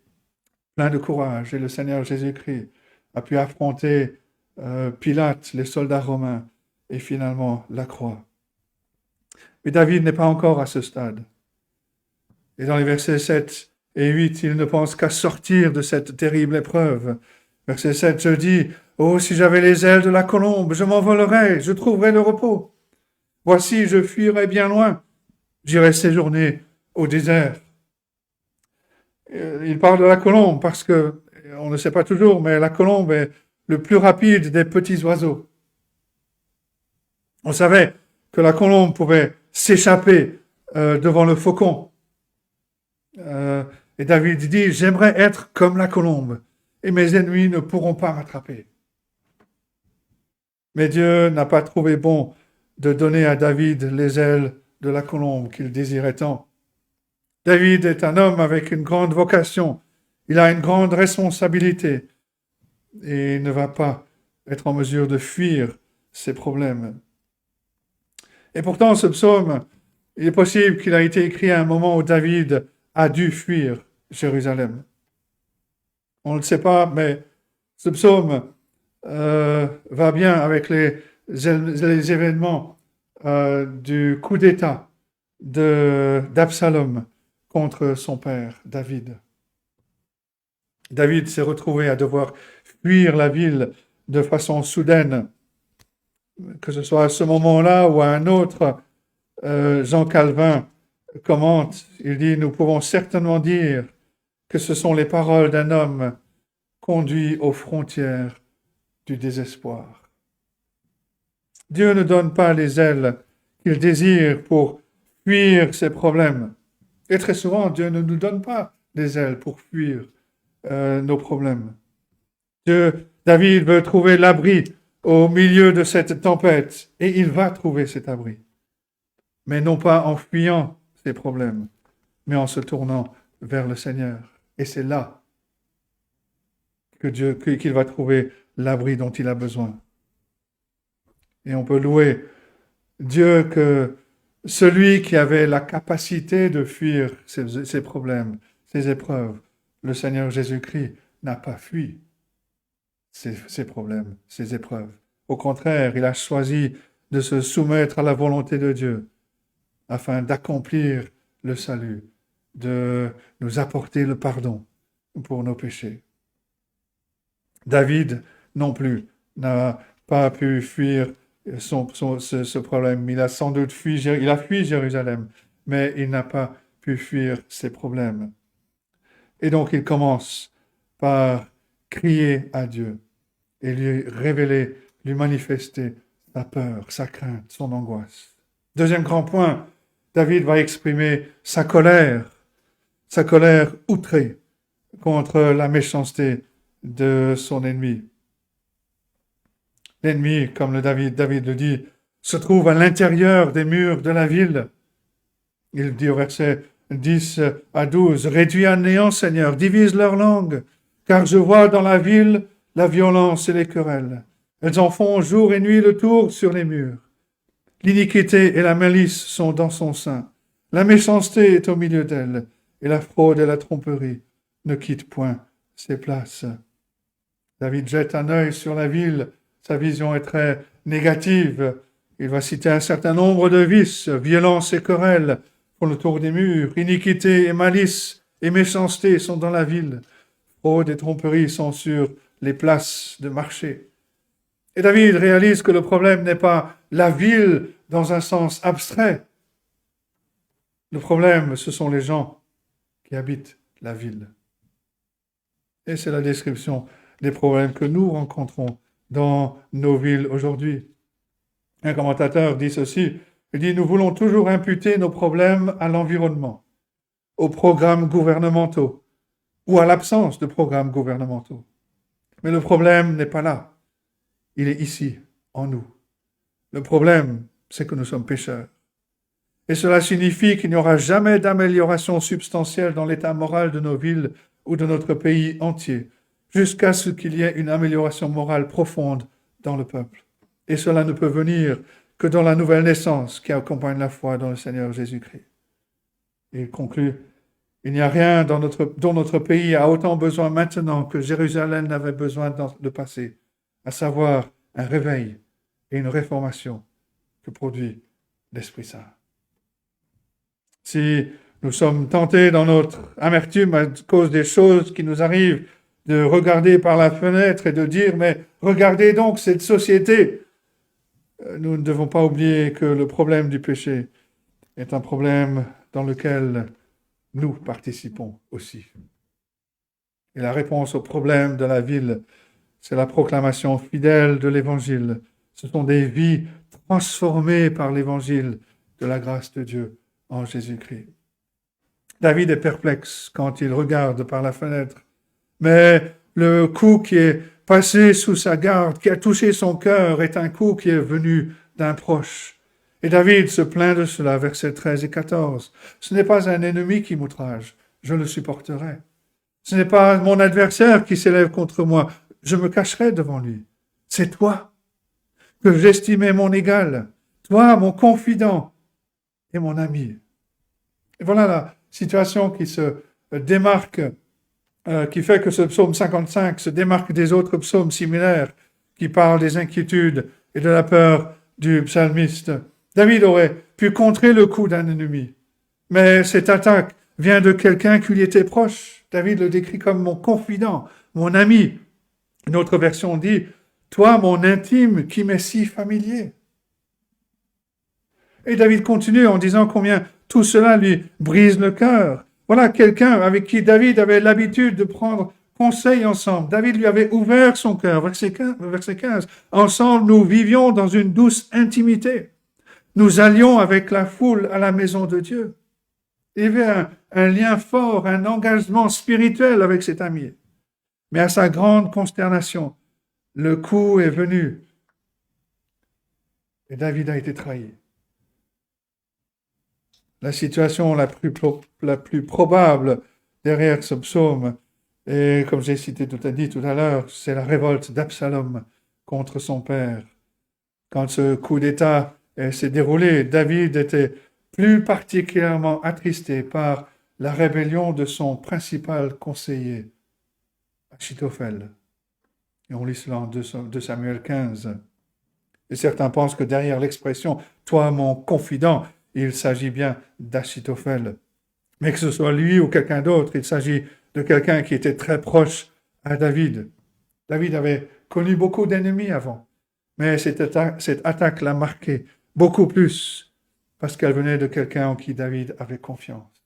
[SPEAKER 4] plein de courage. Et le Seigneur Jésus-Christ a pu affronter Pilate, les soldats romains, et finalement la croix. Mais David n'est pas encore à ce stade. Et dans les versets 7 et 8, il ne pense qu'à sortir de cette terrible épreuve. Verset 7, je dis, « Oh, si j'avais les ailes de la colombe, je m'envolerais, je trouverais le repos. Voici, je fuirais bien loin, j'irais séjourner au désert. » Il parle de la colombe parce que, on ne sait pas toujours, mais la colombe est le plus rapide des petits oiseaux. On savait que la colombe pouvait s'échapper devant le faucon. Et David dit, j'aimerais être comme la colombe, et mes ennemis ne pourront pas m'attraper. Mais Dieu n'a pas trouvé bon de donner à David les ailes de la colombe qu'il désirait tant. David est un homme avec une grande vocation, il a une grande responsabilité, et il ne va pas être en mesure de fuir ses problèmes. Et pourtant, ce psaume, il est possible qu'il a été écrit à un moment où David a dû fuir Jérusalem. On ne le sait pas, mais ce psaume va bien avec les événements du coup d'État d'Absalom contre son père, David. David s'est retrouvé à devoir fuir la ville de façon soudaine, que ce soit à ce moment-là ou à un autre. Jean Calvin commente, il dit « Nous pouvons certainement dire que ce sont les paroles d'un homme conduit aux frontières du désespoir. » Dieu ne donne pas les ailes qu'il désire pour fuir ses problèmes. Et très souvent, Dieu ne nous donne pas des ailes pour fuir nos problèmes. David veut trouver l'abri au milieu de cette tempête et il va trouver cet abri. Mais non pas en fuyant ses problèmes, mais en se tournant vers le Seigneur. Et c'est là qu'il va trouver l'abri dont il a besoin. Et on peut louer Dieu que celui qui avait la capacité de fuir ses problèmes, ses épreuves, le Seigneur Jésus-Christ, n'a pas fui ses problèmes, ses épreuves. Au contraire, il a choisi de se soumettre à la volonté de Dieu afin d'accomplir le salut, de nous apporter le pardon pour nos péchés. David, non plus, n'a pas pu fuir ce problème. Il a sans doute fui Jérusalem, mais il n'a pas pu fuir ses problèmes. Et donc, il commence par crier à Dieu et lui révéler, lui manifester sa peur, sa crainte, son angoisse. Deuxième grand point, David va exprimer sa colère outrée contre la méchanceté de son ennemi. L'ennemi, comme David le dit, se trouve à l'intérieur des murs de la ville. Il dit au verset 10 à 12, « Réduis à néant, Seigneur, divise leur langue, car je vois dans la ville la violence et les querelles. Elles en font jour et nuit le tour sur les murs. L'iniquité et la malice sont dans son sein. La méchanceté est au milieu d'elle, et la fraude et la tromperie ne quittent point ses places. » David jette un œil sur la ville. Sa vision est très négative. Il va citer un certain nombre de vices, violence et querelles font le tour des murs, iniquité et malice et méchanceté sont dans la ville, fraude et tromperie sont sur les places de marché. Et David réalise que le problème n'est pas la ville dans un sens abstrait. Le problème, ce sont les gens qui habitent la ville. Et c'est la description des problèmes que nous rencontrons dans nos villes aujourd'hui. Un commentateur dit ceci, il dit « Nous voulons toujours imputer nos problèmes à l'environnement, aux programmes gouvernementaux ou à l'absence de programmes gouvernementaux. Mais le problème n'est pas là, il est ici, en nous. Le problème, c'est que nous sommes pécheurs. Et cela signifie qu'il n'y aura jamais d'amélioration substantielle dans l'état moral de nos villes ou de notre pays entier, jusqu'à ce qu'il y ait une amélioration morale profonde dans le peuple. Et cela ne peut venir que dans la nouvelle naissance qui accompagne la foi dans le Seigneur Jésus-Christ. Et il conclut, il n'y a rien dont notre pays a autant besoin maintenant que Jérusalem n'avait besoin dans le passé, à savoir un réveil et une réformation que produit l'Esprit Saint. Si nous sommes tentés dans notre amertume à cause des choses qui nous arrivent, de regarder par la fenêtre et de dire « Mais regardez donc cette société !» Nous ne devons pas oublier que le problème du péché est un problème dans lequel nous participons aussi. Et la réponse au problème de la ville, c'est la proclamation fidèle de l'Évangile. Ce sont des vies transformées par l'Évangile de la grâce de Dieu en Jésus-Christ. David est perplexe quand il regarde par la fenêtre. Mais le coup qui est passé sous sa garde, qui a touché son cœur, est un coup qui est venu d'un proche. Et David se plaint de cela, versets 13 et 14. « Ce n'est pas un ennemi qui m'outrage, je le supporterai. Ce n'est pas mon adversaire qui s'élève contre moi, je me cacherai devant lui. C'est toi que j'estimais mon égal, toi mon confident et mon ami. » Et voilà la situation qui se démarque, qui fait que ce psaume 55 se démarque des autres psaumes similaires qui parlent des inquiétudes et de la peur du psalmiste. David aurait pu contrer le coup d'un ennemi, mais cette attaque vient de quelqu'un qui lui était proche. David le décrit comme mon confident, mon ami. Une autre version dit, toi, mon intime, qui m'est si familier. Et David continue en disant combien tout cela lui brise le cœur. Voilà quelqu'un avec qui David avait l'habitude de prendre conseil ensemble. David lui avait ouvert son cœur. Verset 15. Ensemble, nous vivions dans une douce intimité. Nous allions avec la foule à la maison de Dieu. Il y avait un lien fort, un engagement spirituel avec cet ami. Mais à sa grande consternation, le coup est venu et David a été trahi. La situation la plus probable derrière ce psaume, et comme j'ai dit tout à l'heure, c'est la révolte d'Absalom contre son père. Quand ce coup d'État s'est déroulé, David était plus particulièrement attristé par la rébellion de son principal conseiller, Achitophel. Et on lit cela en 2 Samuel 15. Et certains pensent que derrière l'expression « toi mon confident », il s'agit bien d'Achitophel. Mais que ce soit lui ou quelqu'un d'autre, il s'agit de quelqu'un qui était très proche à David. David avait connu beaucoup d'ennemis avant, mais cette attaque l'a marqué beaucoup plus parce qu'elle venait de quelqu'un en qui David avait confiance.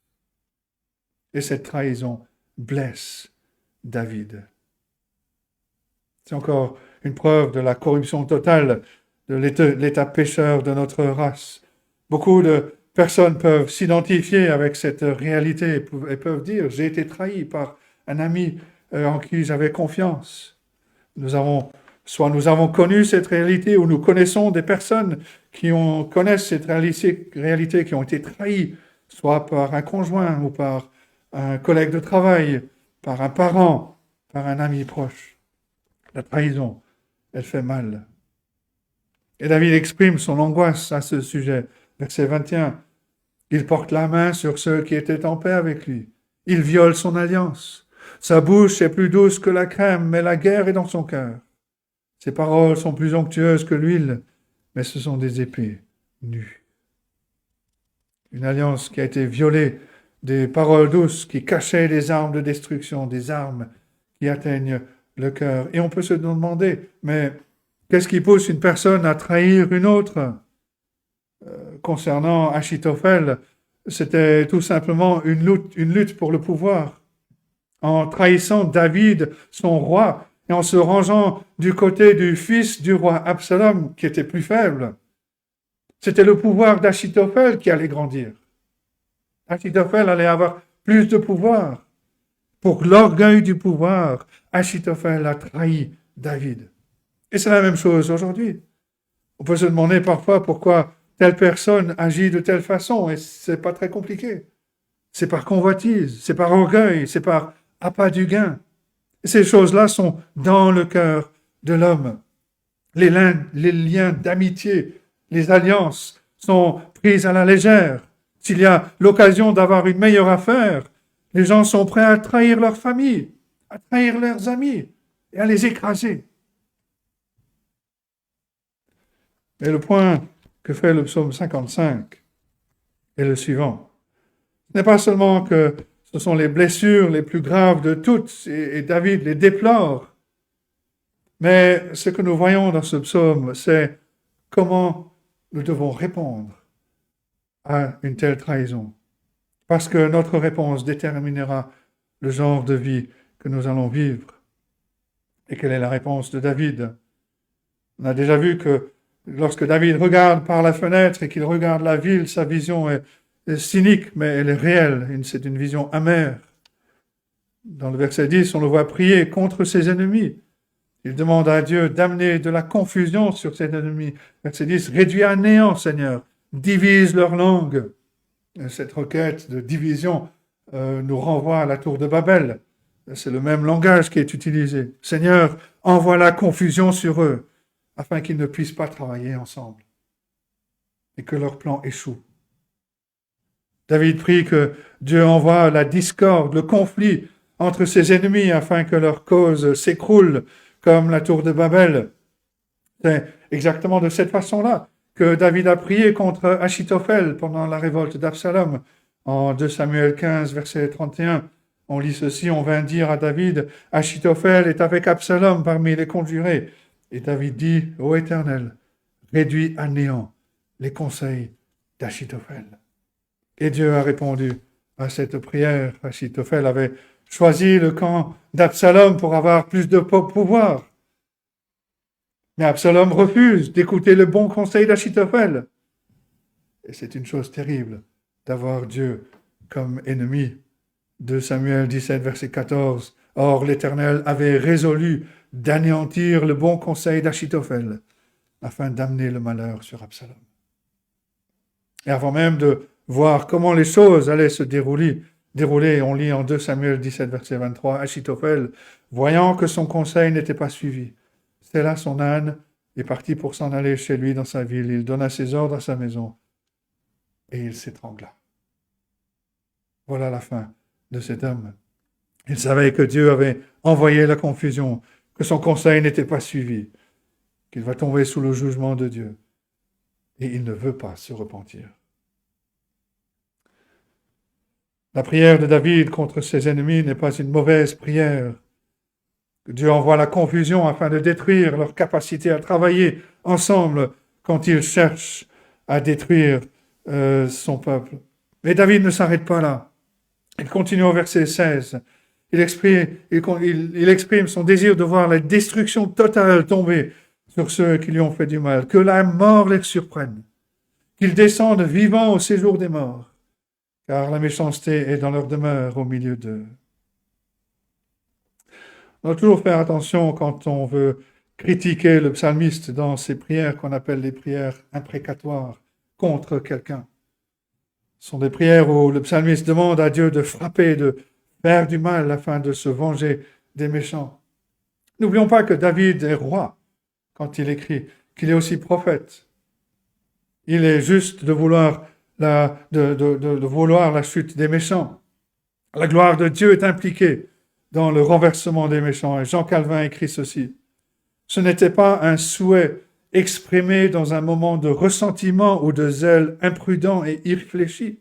[SPEAKER 4] Et cette trahison blesse David. C'est encore une preuve de la corruption totale de l'état pécheur de notre race. Beaucoup de personnes peuvent s'identifier avec cette réalité et peuvent dire « j'ai été trahi par un ami en qui j'avais confiance ». Nous avons connu cette réalité ou nous connaissons des personnes qui connaissent cette réalité, qui ont été trahies, soit par un conjoint ou par un collègue de travail, par un parent, par un ami proche. La trahison, elle fait mal. Et David exprime son angoisse à ce sujet. Verset 21, il porte la main sur ceux qui étaient en paix avec lui. Il viole son alliance. Sa bouche est plus douce que la crème, mais la guerre est dans son cœur. Ses paroles sont plus onctueuses que l'huile, mais ce sont des épées nues. Une alliance qui a été violée, des paroles douces qui cachaient des armes de destruction, des armes qui atteignent le cœur. Et on peut se demander, mais qu'est-ce qui pousse une personne à trahir une autre ? Concernant Achitophel, c'était tout simplement une lutte pour le pouvoir. En trahissant David, son roi, et en se rangeant du côté du fils du roi Absalom, qui était plus faible, c'était le pouvoir d'Achitophel qui allait grandir. Achitophel allait avoir plus de pouvoir. Pour l'orgueil du pouvoir, Achitophel a trahi David. Et c'est la même chose aujourd'hui. On peut se demander parfois pourquoi telle personne agit de telle façon, et c'est pas très compliqué. C'est par convoitise, c'est par orgueil, c'est par appât du gain. Et ces choses-là sont dans le cœur de l'homme. Les liens d'amitié, les alliances sont prises à la légère. S'il y a l'occasion d'avoir une meilleure affaire, les gens sont prêts à trahir leur famille, à trahir leurs amis et à les écraser. Et le point que fait le psaume 55 est le suivant. Ce n'est pas seulement que ce sont les blessures les plus graves de toutes, et David les déplore, mais ce que nous voyons dans ce psaume, c'est comment nous devons répondre à une telle trahison. Parce que notre réponse déterminera le genre de vie que nous allons vivre. Et quelle est la réponse de David? On a déjà vu que lorsque David regarde par la fenêtre et qu'il regarde la ville, sa vision est cynique, mais elle est réelle. C'est une vision amère. Dans le verset 10, on le voit prier contre ses ennemis. Il demande à Dieu d'amener de la confusion sur ses ennemis. Verset 10, réduis à néant, Seigneur, divise leur langue. Cette requête de division nous renvoie à la tour de Babel. C'est le même langage qui est utilisé. Seigneur, envoie la confusion sur eux, afin qu'ils ne puissent pas travailler ensemble et que leur plan échoue. David prie que Dieu envoie la discorde, le conflit entre ses ennemis afin que leur cause s'écroule comme la tour de Babel. C'est exactement de cette façon-là que David a prié contre Achitophel pendant la révolte d'Absalom En 2 Samuel 15, verset 31, on lit ceci, on vint dire à David, Achitophel est avec Absalom parmi les conjurés. Et David dit, ô Éternel, réduis à néant les conseils d'Achitophel. Et Dieu a répondu à cette prière. Achitophel avait choisi le camp d'Absalom pour avoir plus de pouvoir. Mais Absalom refuse d'écouter le bon conseil d'Achitophel. Et c'est une chose terrible d'avoir Dieu comme ennemi. 2 Samuel 17, verset 14. Or, l'Éternel avait résolu d'anéantir le bon conseil d'Achitophel afin d'amener le malheur sur Absalom. Et avant même de voir comment les choses allaient se dérouler, on lit en 2 Samuel 17, verset 23, Achitophel, voyant que son conseil n'était pas suivi, sella son âne et partit pour s'en aller chez lui dans sa ville. Il donna ses ordres à sa maison et il s'étrangla. Voilà la fin de cet homme. Il savait que Dieu avait envoyé la confusion, que son conseil n'était pas suivi, qu'il va tomber sous le jugement de Dieu. Et il ne veut pas se repentir. La prière de David contre ses ennemis n'est pas une mauvaise prière. Que Dieu envoie la confusion afin de détruire leur capacité à travailler ensemble quand ils cherchent à détruire son peuple. Mais David ne s'arrête pas là. Il continue au verset 16. Il exprime son désir de voir la destruction totale tomber sur ceux qui lui ont fait du mal, que la mort les surprenne, qu'ils descendent vivants au séjour des morts, car la méchanceté est dans leur demeure au milieu d'eux. On doit toujours faire attention quand on veut critiquer le psalmiste dans ces prières qu'on appelle les prières imprécatoires contre quelqu'un. Ce sont des prières où le psalmiste demande à Dieu de frapper, de faire du mal afin de se venger des méchants. N'oublions pas que David est roi quand il écrit, qu'il est aussi prophète. Il est juste de vouloir la chute des méchants. La gloire de Dieu est impliquée dans le renversement des méchants. Et Jean Calvin écrit ceci. Ce n'était pas un souhait exprimé dans un moment de ressentiment ou de zèle imprudent et irréfléchi,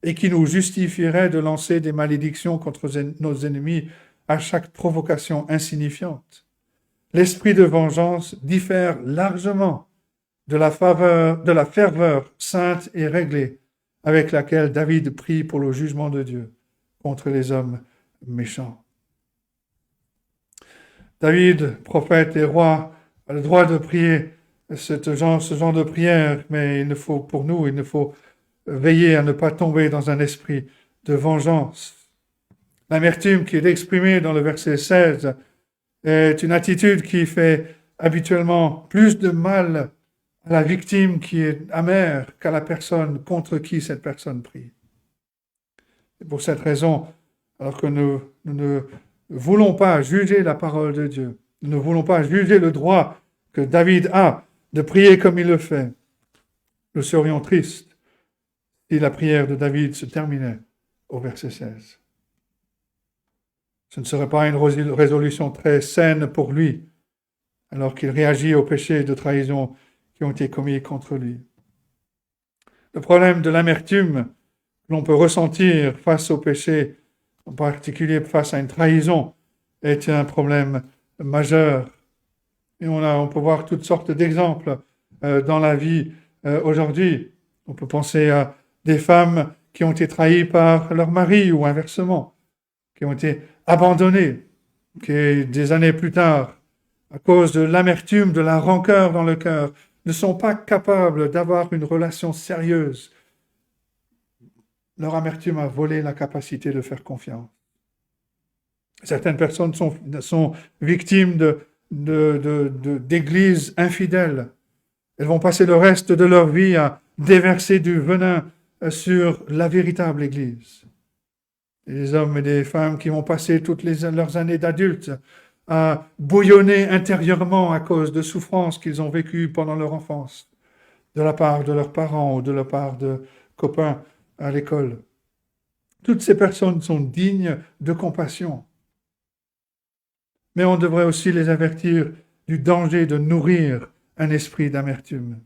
[SPEAKER 4] et qui nous justifierait de lancer des malédictions contre nos ennemis à chaque provocation insignifiante. L'esprit de vengeance diffère largement de la ferveur sainte et réglée avec laquelle David prie pour le jugement de Dieu contre les hommes méchants. David, prophète et roi, a le droit de prier ce genre de prière, mais il ne faut veiller à ne pas tomber dans un esprit de vengeance. L'amertume qui est exprimée dans le verset 16 est une attitude qui fait habituellement plus de mal à la victime qui est amère qu'à la personne contre qui cette personne prie. Et pour cette raison, alors que nous ne voulons pas juger la parole de Dieu, nous ne voulons pas juger le droit que David a de prier comme il le fait, nous serions tristes si la prière de David se terminait au verset 16. Ce ne serait pas une résolution très saine pour lui, alors qu'il réagit aux péchés de trahison qui ont été commis contre lui. Le problème de l'amertume que l'on peut ressentir face au péché, en particulier face à une trahison, est un problème majeur. Et on peut voir toutes sortes d'exemples dans la vie aujourd'hui. On peut penser à des femmes qui ont été trahies par leur mari ou inversement, qui ont été abandonnées, qui des années plus tard, à cause de l'amertume, de la rancœur dans le cœur, ne sont pas capables d'avoir une relation sérieuse. Leur amertume a volé la capacité de faire confiance. Certaines personnes sont victimes d'églises infidèles. Elles vont passer le reste de leur vie à déverser du venin sur la véritable Église. Des hommes et des femmes qui vont passer toutes leurs années d'adultes à bouillonner intérieurement à cause de souffrances qu'ils ont vécues pendant leur enfance, de la part de leurs parents ou de la part de copains à l'école. Toutes ces personnes sont dignes de compassion. Mais on devrait aussi les avertir du danger de nourrir un esprit d'amertume.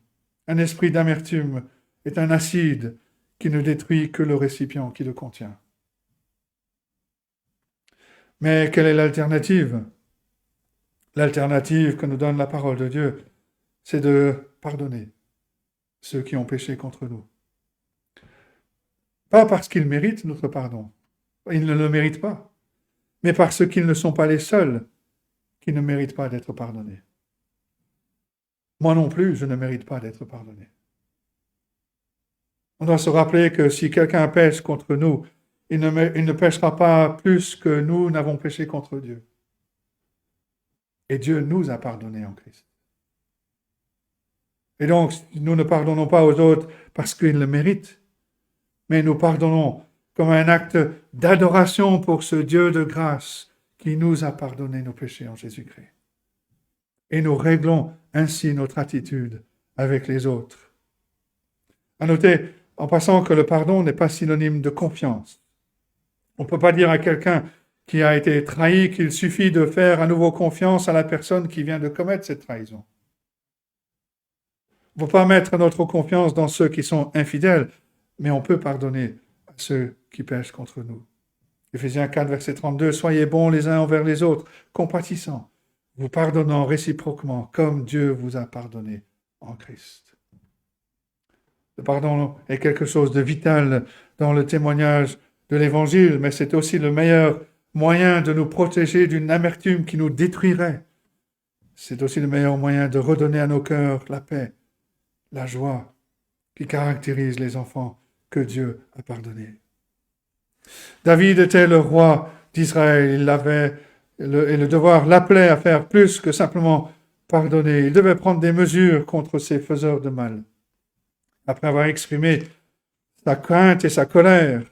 [SPEAKER 4] Un esprit d'amertume est un acide qui ne détruit que le récipient qui le contient. Mais quelle est l'alternative? L'alternative que nous donne la parole de Dieu, c'est de pardonner ceux qui ont péché contre nous. Pas parce qu'ils méritent notre pardon, ils ne le méritent pas, mais parce qu'ils ne sont pas les seuls qui ne méritent pas d'être pardonnés. Moi non plus, je ne mérite pas d'être pardonné. On doit se rappeler que si quelqu'un pêche contre nous, il ne pêchera pas plus que nous n'avons péché contre Dieu. Et Dieu nous a pardonnés en Christ. Et donc, nous ne pardonnons pas aux autres parce qu'ils le méritent, mais nous pardonnons comme un acte d'adoration pour ce Dieu de grâce qui nous a pardonné nos péchés en Jésus-Christ. Et nous réglons ainsi notre attitude avec les autres. À noter, en passant, que le pardon n'est pas synonyme de confiance. On ne peut pas dire à quelqu'un qui a été trahi qu'il suffit de faire à nouveau confiance à la personne qui vient de commettre cette trahison. On ne peut pas mettre notre confiance dans ceux qui sont infidèles, mais on peut pardonner à ceux qui pêchent contre nous. Éphésiens 4, verset 32, « Soyez bons les uns envers les autres, compatissants, vous pardonnant réciproquement, comme Dieu vous a pardonné en Christ. » Le pardon est quelque chose de vital dans le témoignage de l'Évangile, mais c'est aussi le meilleur moyen de nous protéger d'une amertume qui nous détruirait. C'est aussi le meilleur moyen de redonner à nos cœurs la paix, la joie qui caractérise les enfants que Dieu a pardonnés. David était le roi d'Israël. Il avait le devoir l'appelait à faire plus que simplement pardonner. Il devait prendre des mesures contre ces faiseurs de mal. Après avoir exprimé sa crainte et sa colère,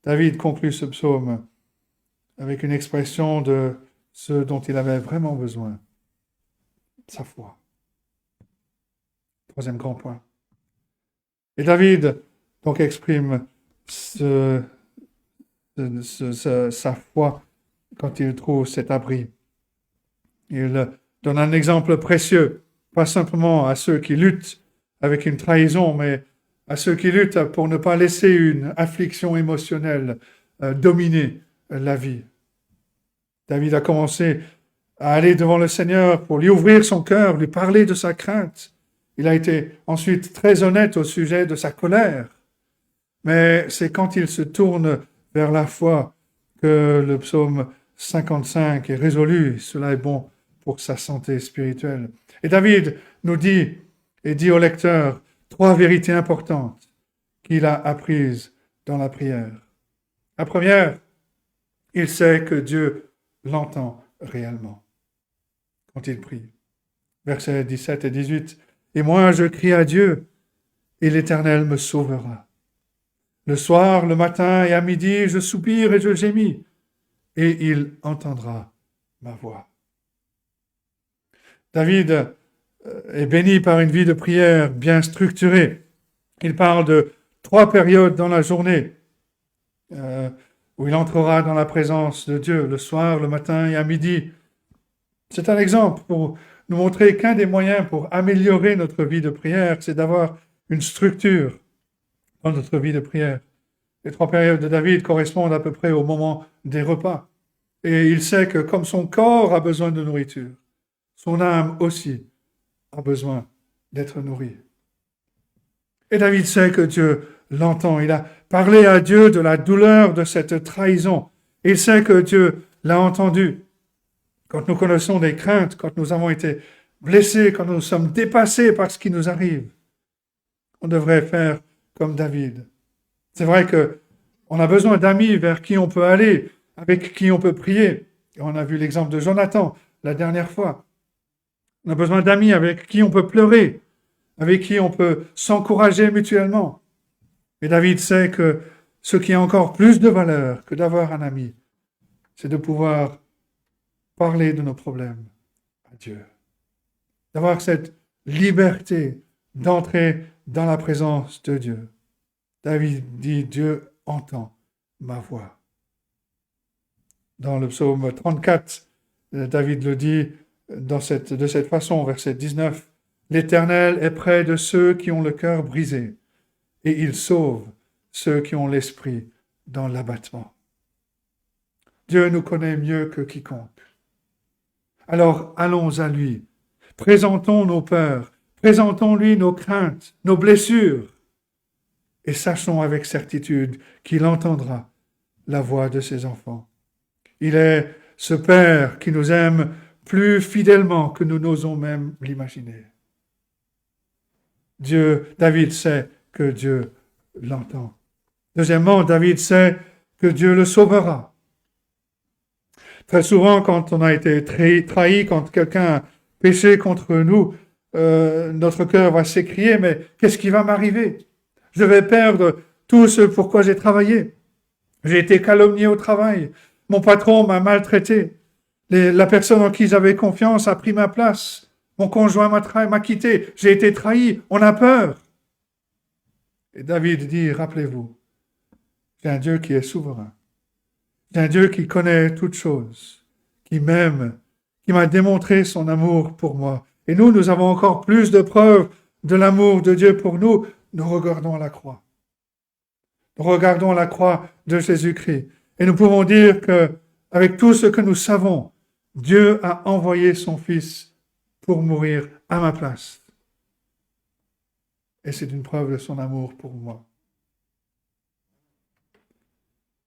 [SPEAKER 4] David conclut ce psaume avec une expression de ce dont il avait vraiment besoin, sa foi. Troisième grand point. Et David donc exprime sa foi quand il trouve cet abri. Il donne un exemple précieux, pas simplement à ceux qui luttent avec une trahison, mais à ceux qui luttent pour ne pas laisser une affliction émotionnelle dominer la vie. David a commencé à aller devant le Seigneur pour lui ouvrir son cœur, lui parler de sa crainte. Il a été ensuite très honnête au sujet de sa colère. Mais c'est quand il se tourne vers la foi que le psaume 55 est résolu. Cela est bon pour sa santé spirituelle. Et David nous dit, et dit au lecteur, 3 vérités importantes qu'il a apprises dans la prière. La première, il sait que Dieu l'entend réellement quand il prie. Versets 17 et 18. « Et moi, je crie à Dieu, et l'Éternel me sauvera. Le soir, le matin et à midi, je soupire et je gémis, et il entendra ma voix. » David est béni par une vie de prière bien structurée. Il parle de 3 périodes dans la journée où il entrera dans la présence de Dieu, le soir, le matin et à midi. C'est un exemple pour nous montrer qu'un des moyens pour améliorer notre vie de prière, c'est d'avoir une structure dans notre vie de prière. Les 3 périodes de David correspondent à peu près au moment des repas. Et il sait que comme son corps a besoin de nourriture, son âme aussi a besoin d'être nourrie. Et David sait que Dieu l'entend. Il a parlé à Dieu de la douleur de cette trahison. Il sait que Dieu l'a entendu. Quand nous connaissons des craintes, quand nous avons été blessés, quand nous sommes dépassés par ce qui nous arrive, on devrait faire comme David. C'est vrai qu'on a besoin d'amis vers qui on peut aller, avec qui on peut prier. Et on a vu l'exemple de Jonathan la dernière fois. On a besoin d'amis avec qui on peut pleurer, avec qui on peut s'encourager mutuellement. Et David sait que ce qui a encore plus de valeur que d'avoir un ami, c'est de pouvoir parler de nos problèmes à Dieu. D'avoir cette liberté d'entrer dans la présence de Dieu. David dit, Dieu entend ma voix. Dans le psaume 34, David le dit de cette façon, verset 19, « L'Éternel est près de ceux qui ont le cœur brisé, et il sauve ceux qui ont l'esprit dans l'abattement. Dieu nous connaît mieux que quiconque. Alors allons à lui, présentons nos peurs, présentons-lui nos craintes, nos blessures, et sachons avec certitude qu'il entendra la voix de ses enfants. Il est ce Père qui nous aime plus fidèlement que nous n'osons même l'imaginer. David sait que Dieu l'entend. Deuxièmement, David sait que Dieu le sauvera. Très souvent, quand on a été trahi, quand quelqu'un a péché contre nous, notre cœur va s'écrier, mais qu'est-ce qui va m'arriver? Je vais perdre tout ce pour quoi j'ai travaillé. J'ai été calomnié au travail. Mon patron m'a maltraité. La personne en qui j'avais confiance a pris ma place. Mon conjoint m'a quitté. J'ai été trahi. On a peur. Et David dit, rappelez-vous, j'ai un Dieu qui est souverain. J'ai un Dieu qui connaît toutes choses, qui m'aime, qui m'a démontré son amour pour moi. Et nous avons encore plus de preuves de l'amour de Dieu pour nous. Nous regardons la croix. Nous regardons la croix de Jésus-Christ. Et nous pouvons dire que, avec tout ce que nous savons, Dieu a envoyé son Fils pour mourir à ma place. Et c'est une preuve de son amour pour moi.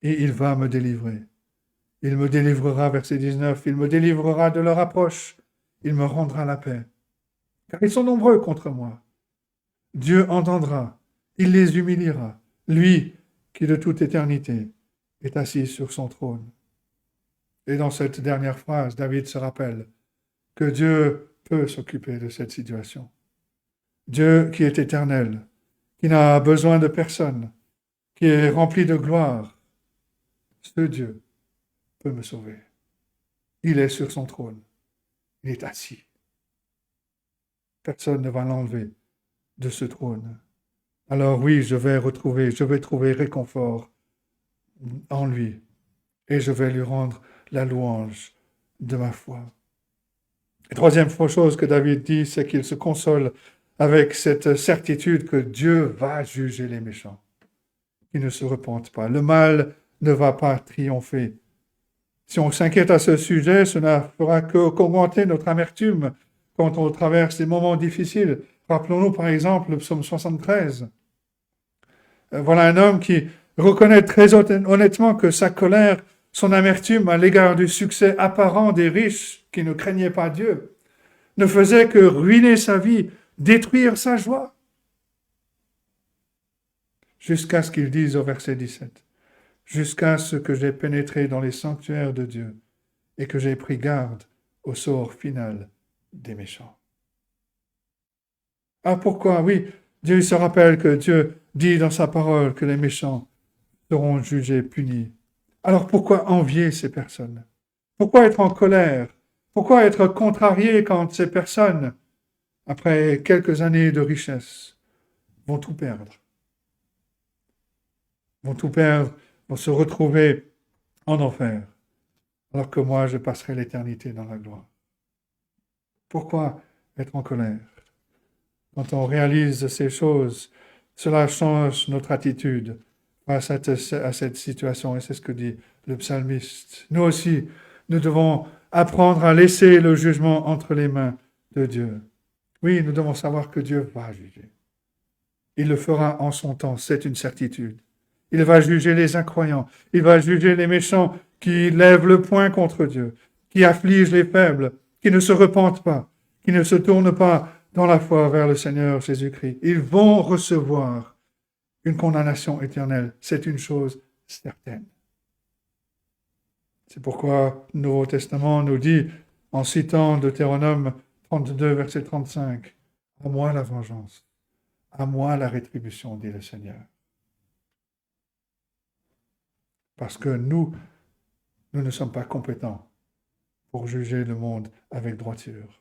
[SPEAKER 4] Et il va me délivrer. Il me délivrera, verset 19, il me délivrera de leur approche. Il me rendra la paix. Car ils sont nombreux contre moi. Dieu entendra. Il les humiliera. Lui qui de toute éternité est assis sur son trône. Et dans cette dernière phrase, David se rappelle que Dieu peut s'occuper de cette situation. Dieu qui est éternel, qui n'a besoin de personne, qui est rempli de gloire, ce Dieu peut me sauver. Il est sur son trône. Il est assis. Personne ne va l'enlever de ce trône. Alors oui, je vais trouver réconfort en lui et je vais lui rendre la louange de ma foi. La troisième chose que David dit, c'est qu'il se console avec cette certitude que Dieu va juger les méchants, qui ne se repentent pas. Le mal ne va pas triompher. Si on s'inquiète à ce sujet, cela fera qu'augmenter notre amertume quand on traverse des moments difficiles. Rappelons-nous par exemple le psaume 73. Voilà un homme qui reconnaît très honnêtement que sa colère, son amertume à l'égard du succès apparent des riches qui ne craignaient pas Dieu, ne faisait que ruiner sa vie, détruire sa joie. Jusqu'à ce qu'il dise au verset 17, « Jusqu'à ce que j'ai pénétré dans les sanctuaires de Dieu et que j'ai pris garde au sort final des méchants. » Ah, pourquoi? Oui, Dieu se rappelle que Dieu dit dans sa parole que les méchants seront jugés, punis. Alors pourquoi envier ces personnes? Pourquoi être en colère? Pourquoi être contrarié quand ces personnes, après quelques années de richesse, vont tout perdre? Vont se retrouver en enfer, alors que moi, je passerai l'éternité dans la gloire. Pourquoi être en colère? Quand on réalise ces choses, cela change notre attitude face à cette situation, et c'est ce que dit le psalmiste. Nous aussi, nous devons apprendre à laisser le jugement entre les mains de Dieu. Oui, nous devons savoir que Dieu va juger. Il le fera en son temps, c'est une certitude. Il va juger les incroyants, il va juger les méchants qui lèvent le poing contre Dieu, qui affligent les faibles, qui ne se repentent pas, qui ne se tournent pas dans la foi vers le Seigneur Jésus-Christ. Ils vont recevoir une condamnation éternelle. C'est une chose certaine. C'est pourquoi le Nouveau Testament nous dit, en citant Deutéronome 32, verset 35, « À moi la vengeance, à moi la rétribution, dit le Seigneur. » Parce que nous ne sommes pas compétents pour juger le monde avec droiture.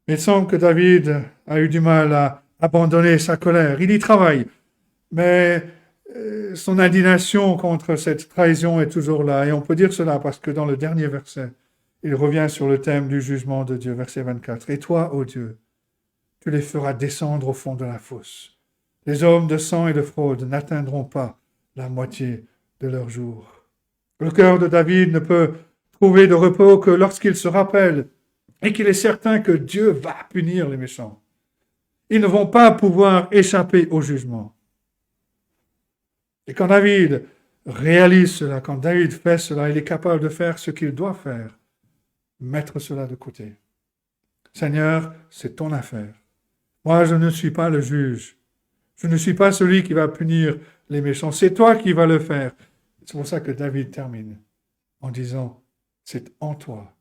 [SPEAKER 4] Il semble que David a eu du mal à abandonner sa colère. Il y travaille, mais son indignation contre cette trahison est toujours là. Et on peut dire cela parce que dans le dernier verset, il revient sur le thème du jugement de Dieu, verset 24. « Et toi, ô Dieu, tu les feras descendre au fond de la fosse. Les hommes de sang et de fraude n'atteindront pas la moitié de leurs jours. Le cœur de David ne peut trouver de repos que lorsqu'il se rappelle et qu'il est certain que Dieu va punir les méchants. Ils ne vont pas pouvoir échapper au jugement. Et quand David réalise cela, quand David fait cela, il est capable de faire ce qu'il doit faire, mettre cela de côté. Seigneur, c'est ton affaire. Moi, je ne suis pas le juge. Je ne suis pas celui qui va punir les méchants. C'est toi qui vas le faire. C'est pour ça que David termine en disant, c'est en toi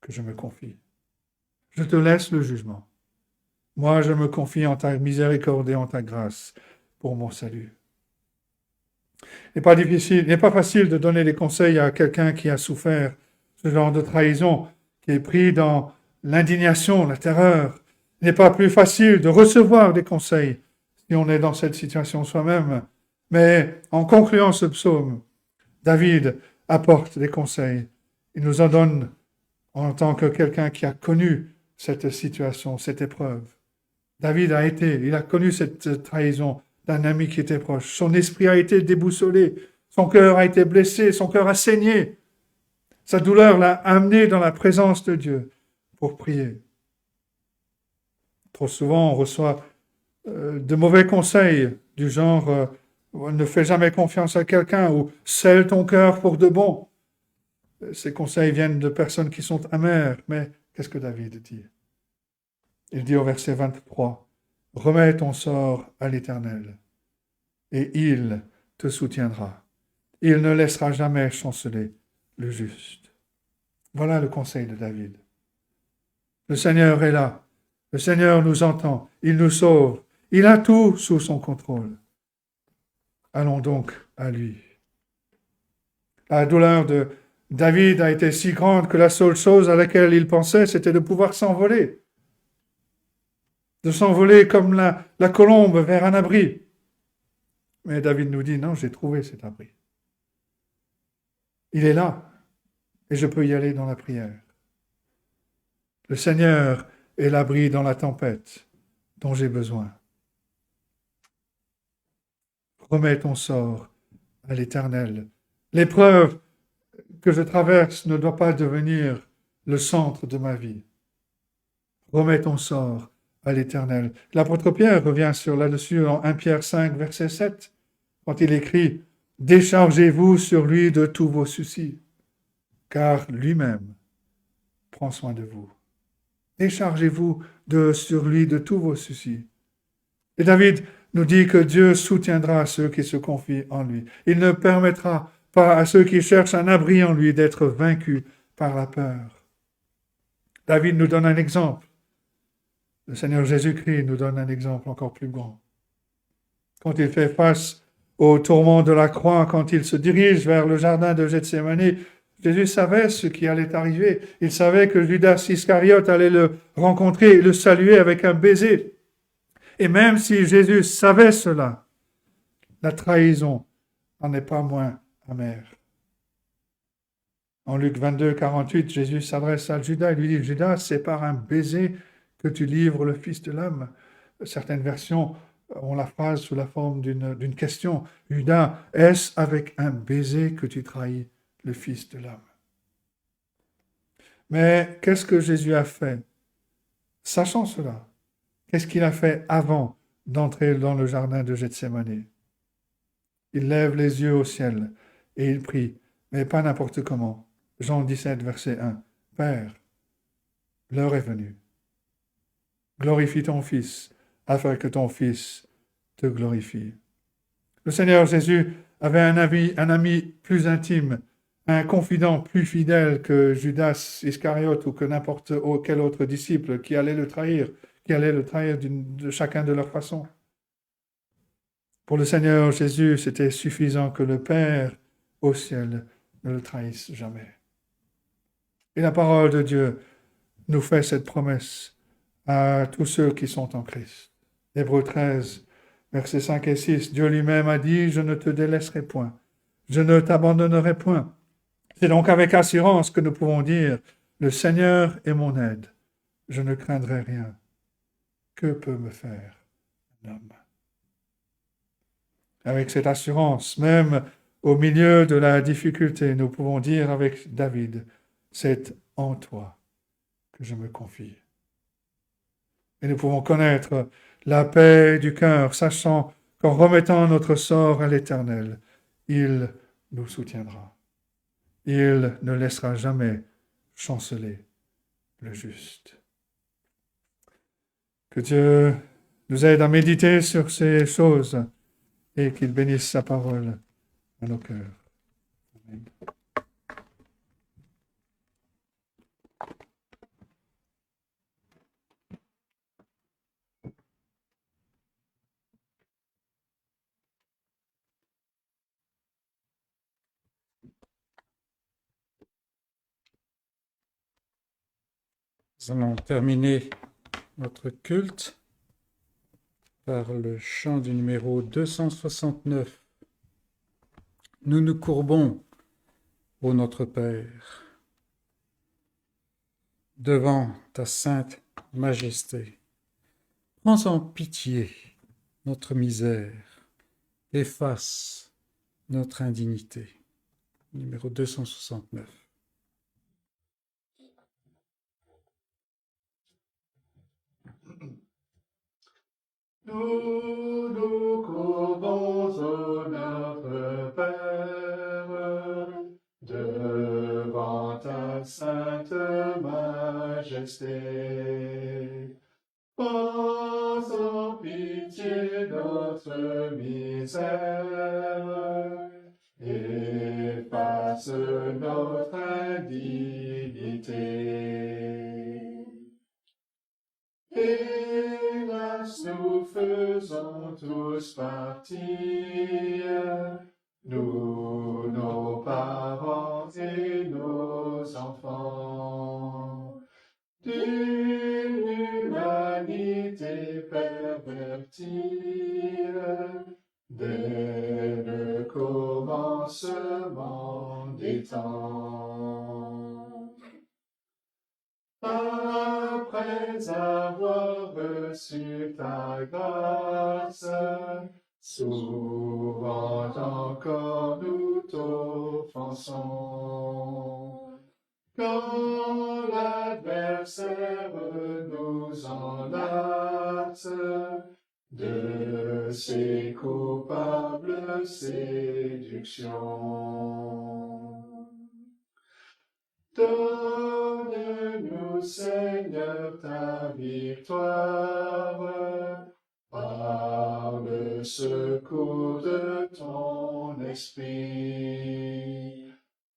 [SPEAKER 4] que je me confie. Je te laisse le jugement. Moi, je me confie en ta miséricorde et en ta grâce pour mon salut. Il n'est pas facile de donner des conseils à quelqu'un qui a souffert ce genre de trahison, qui est pris dans l'indignation, la terreur. Il n'est pas plus facile de recevoir des conseils si on est dans cette situation soi-même. Mais en concluant ce psaume, David apporte des conseils. Il nous en donne en tant que quelqu'un qui a connu cette situation, cette épreuve. David il a connu cette trahison d'un ami qui était proche. Son esprit a été déboussolé, son cœur a été blessé, son cœur a saigné. Sa douleur l'a amené dans la présence de Dieu pour prier. Trop souvent, on reçoit de mauvais conseils du genre ne fais jamais confiance à quelqu'un ou scelle ton cœur pour de bon. Ces conseils viennent de personnes qui sont amères. Mais qu'est-ce que David dit? Il dit au verset 23, « Remets ton sort à l'Éternel, et il te soutiendra. Il ne laissera jamais chanceler le juste. » Voilà le conseil de David. Le Seigneur est là. Le Seigneur nous entend. Il nous sauve. Il a tout sous son contrôle. Allons donc à lui. La douleur de David a été si grande que la seule chose à laquelle il pensait, c'était de pouvoir s'envoler. De s'envoler comme la colombe vers un abri. Mais David nous dit, non, j'ai trouvé cet abri. Il est là, et je peux y aller dans la prière. Le Seigneur est l'abri dans la tempête dont j'ai besoin. Remets ton sort à l'Éternel. L'épreuve que je traverse ne doit pas devenir le centre de ma vie. Remets ton sort à l'Éternel. L'apôtre Pierre revient là-dessus en 1 Pierre 5, verset 7, quand il écrit « Déchargez-vous sur lui de tous vos soucis, car lui-même prend soin de vous. » Déchargez-vous sur lui de tous vos soucis. Et David nous dit que Dieu soutiendra ceux qui se confient en lui. Il ne permettra pas à ceux qui cherchent un abri en lui d'être vaincus par la peur. David nous donne un exemple. Le Seigneur Jésus-Christ nous donne un exemple encore plus grand. Quand il fait face au tourment de la croix, quand il se dirige vers le jardin de Gethsémani, Jésus savait ce qui allait arriver. Il savait que Judas Iscariote allait le rencontrer et le saluer avec un baiser. Et même si Jésus savait cela, la trahison n'en est pas moins amère. En Luc 22, 48, Jésus s'adresse à Judas et lui dit « Judas, c'est par un baiser que tu livres le Fils de l'homme. » Certaines versions ont la phrase sous la forme d'une question. « Judas, est-ce avec un baiser que tu trahis le Fils de l'homme ?» Mais qu'est-ce que Jésus a fait? Sachant cela, qu'est-ce qu'il a fait avant d'entrer dans le jardin de Gethsémani? Il lève les yeux au ciel et il prie, mais pas n'importe comment. Jean 17, verset 1. « Père, l'heure est venue. Glorifie ton Fils, afin que ton Fils te glorifie. » Le Seigneur Jésus avait un ami plus intime, un confident plus fidèle que Judas Iscariote ou que n'importe quel autre disciple qui allait le trahir de chacun de leur façon. Pour le Seigneur Jésus, c'était suffisant que le Père au ciel ne le trahisse jamais. Et la parole de Dieu nous fait cette promesse à tous ceux qui sont en Christ. Hébreux 13, versets 5 et 6, Dieu lui-même a dit, « Je ne te délaisserai point, je ne t'abandonnerai point. » C'est donc avec assurance que nous pouvons dire, « Le Seigneur est mon aide, je ne craindrai rien. Que peut me faire un homme ?» Avec cette assurance, même au milieu de la difficulté, nous pouvons dire avec David, c'est en toi que je me confie. Et nous pouvons connaître la paix du cœur, sachant qu'en remettant notre sort à l'Éternel, il nous soutiendra. Il ne laissera jamais chanceler le juste. Que Dieu nous aide à méditer sur ces choses et qu'il bénisse sa parole à nos cœurs. Amen.
[SPEAKER 1] Nous allons terminer notre culte par le chant du numéro 269. Nous nous courbons, ô notre Père, devant ta sainte majesté. Prends en pitié notre misère, efface notre indignité. Numéro 269.
[SPEAKER 2] Nous nous courbons, ô notre Père, devant ta sainte majesté. Prends en pitié notre misère, efface notre indignité. Hélas, nous faisons tous partie, nous, nos parents et nos enfants, d'une humanité pervertie dès le commencement des temps. Après avoir reçu ta grâce, souvent encore nous t'offensons. Quand l'adversaire nous enlace de ses coupables séductions. Donne-nous, Seigneur, ta victoire, par le secours de ton esprit.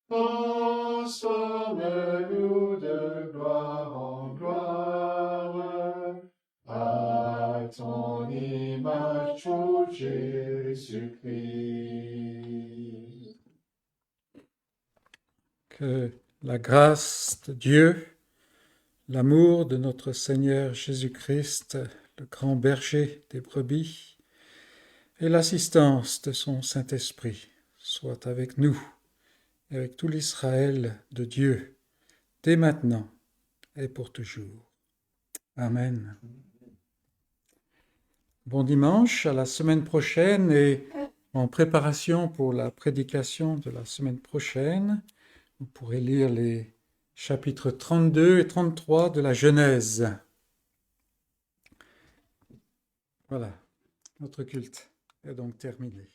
[SPEAKER 2] Transforme-nous de gloire en gloire, à ton image, ô Jésus-Christ.
[SPEAKER 1] Que la grâce de Dieu, l'amour de notre Seigneur Jésus-Christ, le grand berger des brebis, et l'assistance de son Saint-Esprit soient avec nous et avec tout l'Israël de Dieu, dès maintenant et pour toujours. Amen. Bon dimanche, à la semaine prochaine, et en préparation pour la prédication de la semaine prochaine, vous pourrez lire les chapitres 32 et 33 de la Genèse. Voilà, notre culte est donc terminé.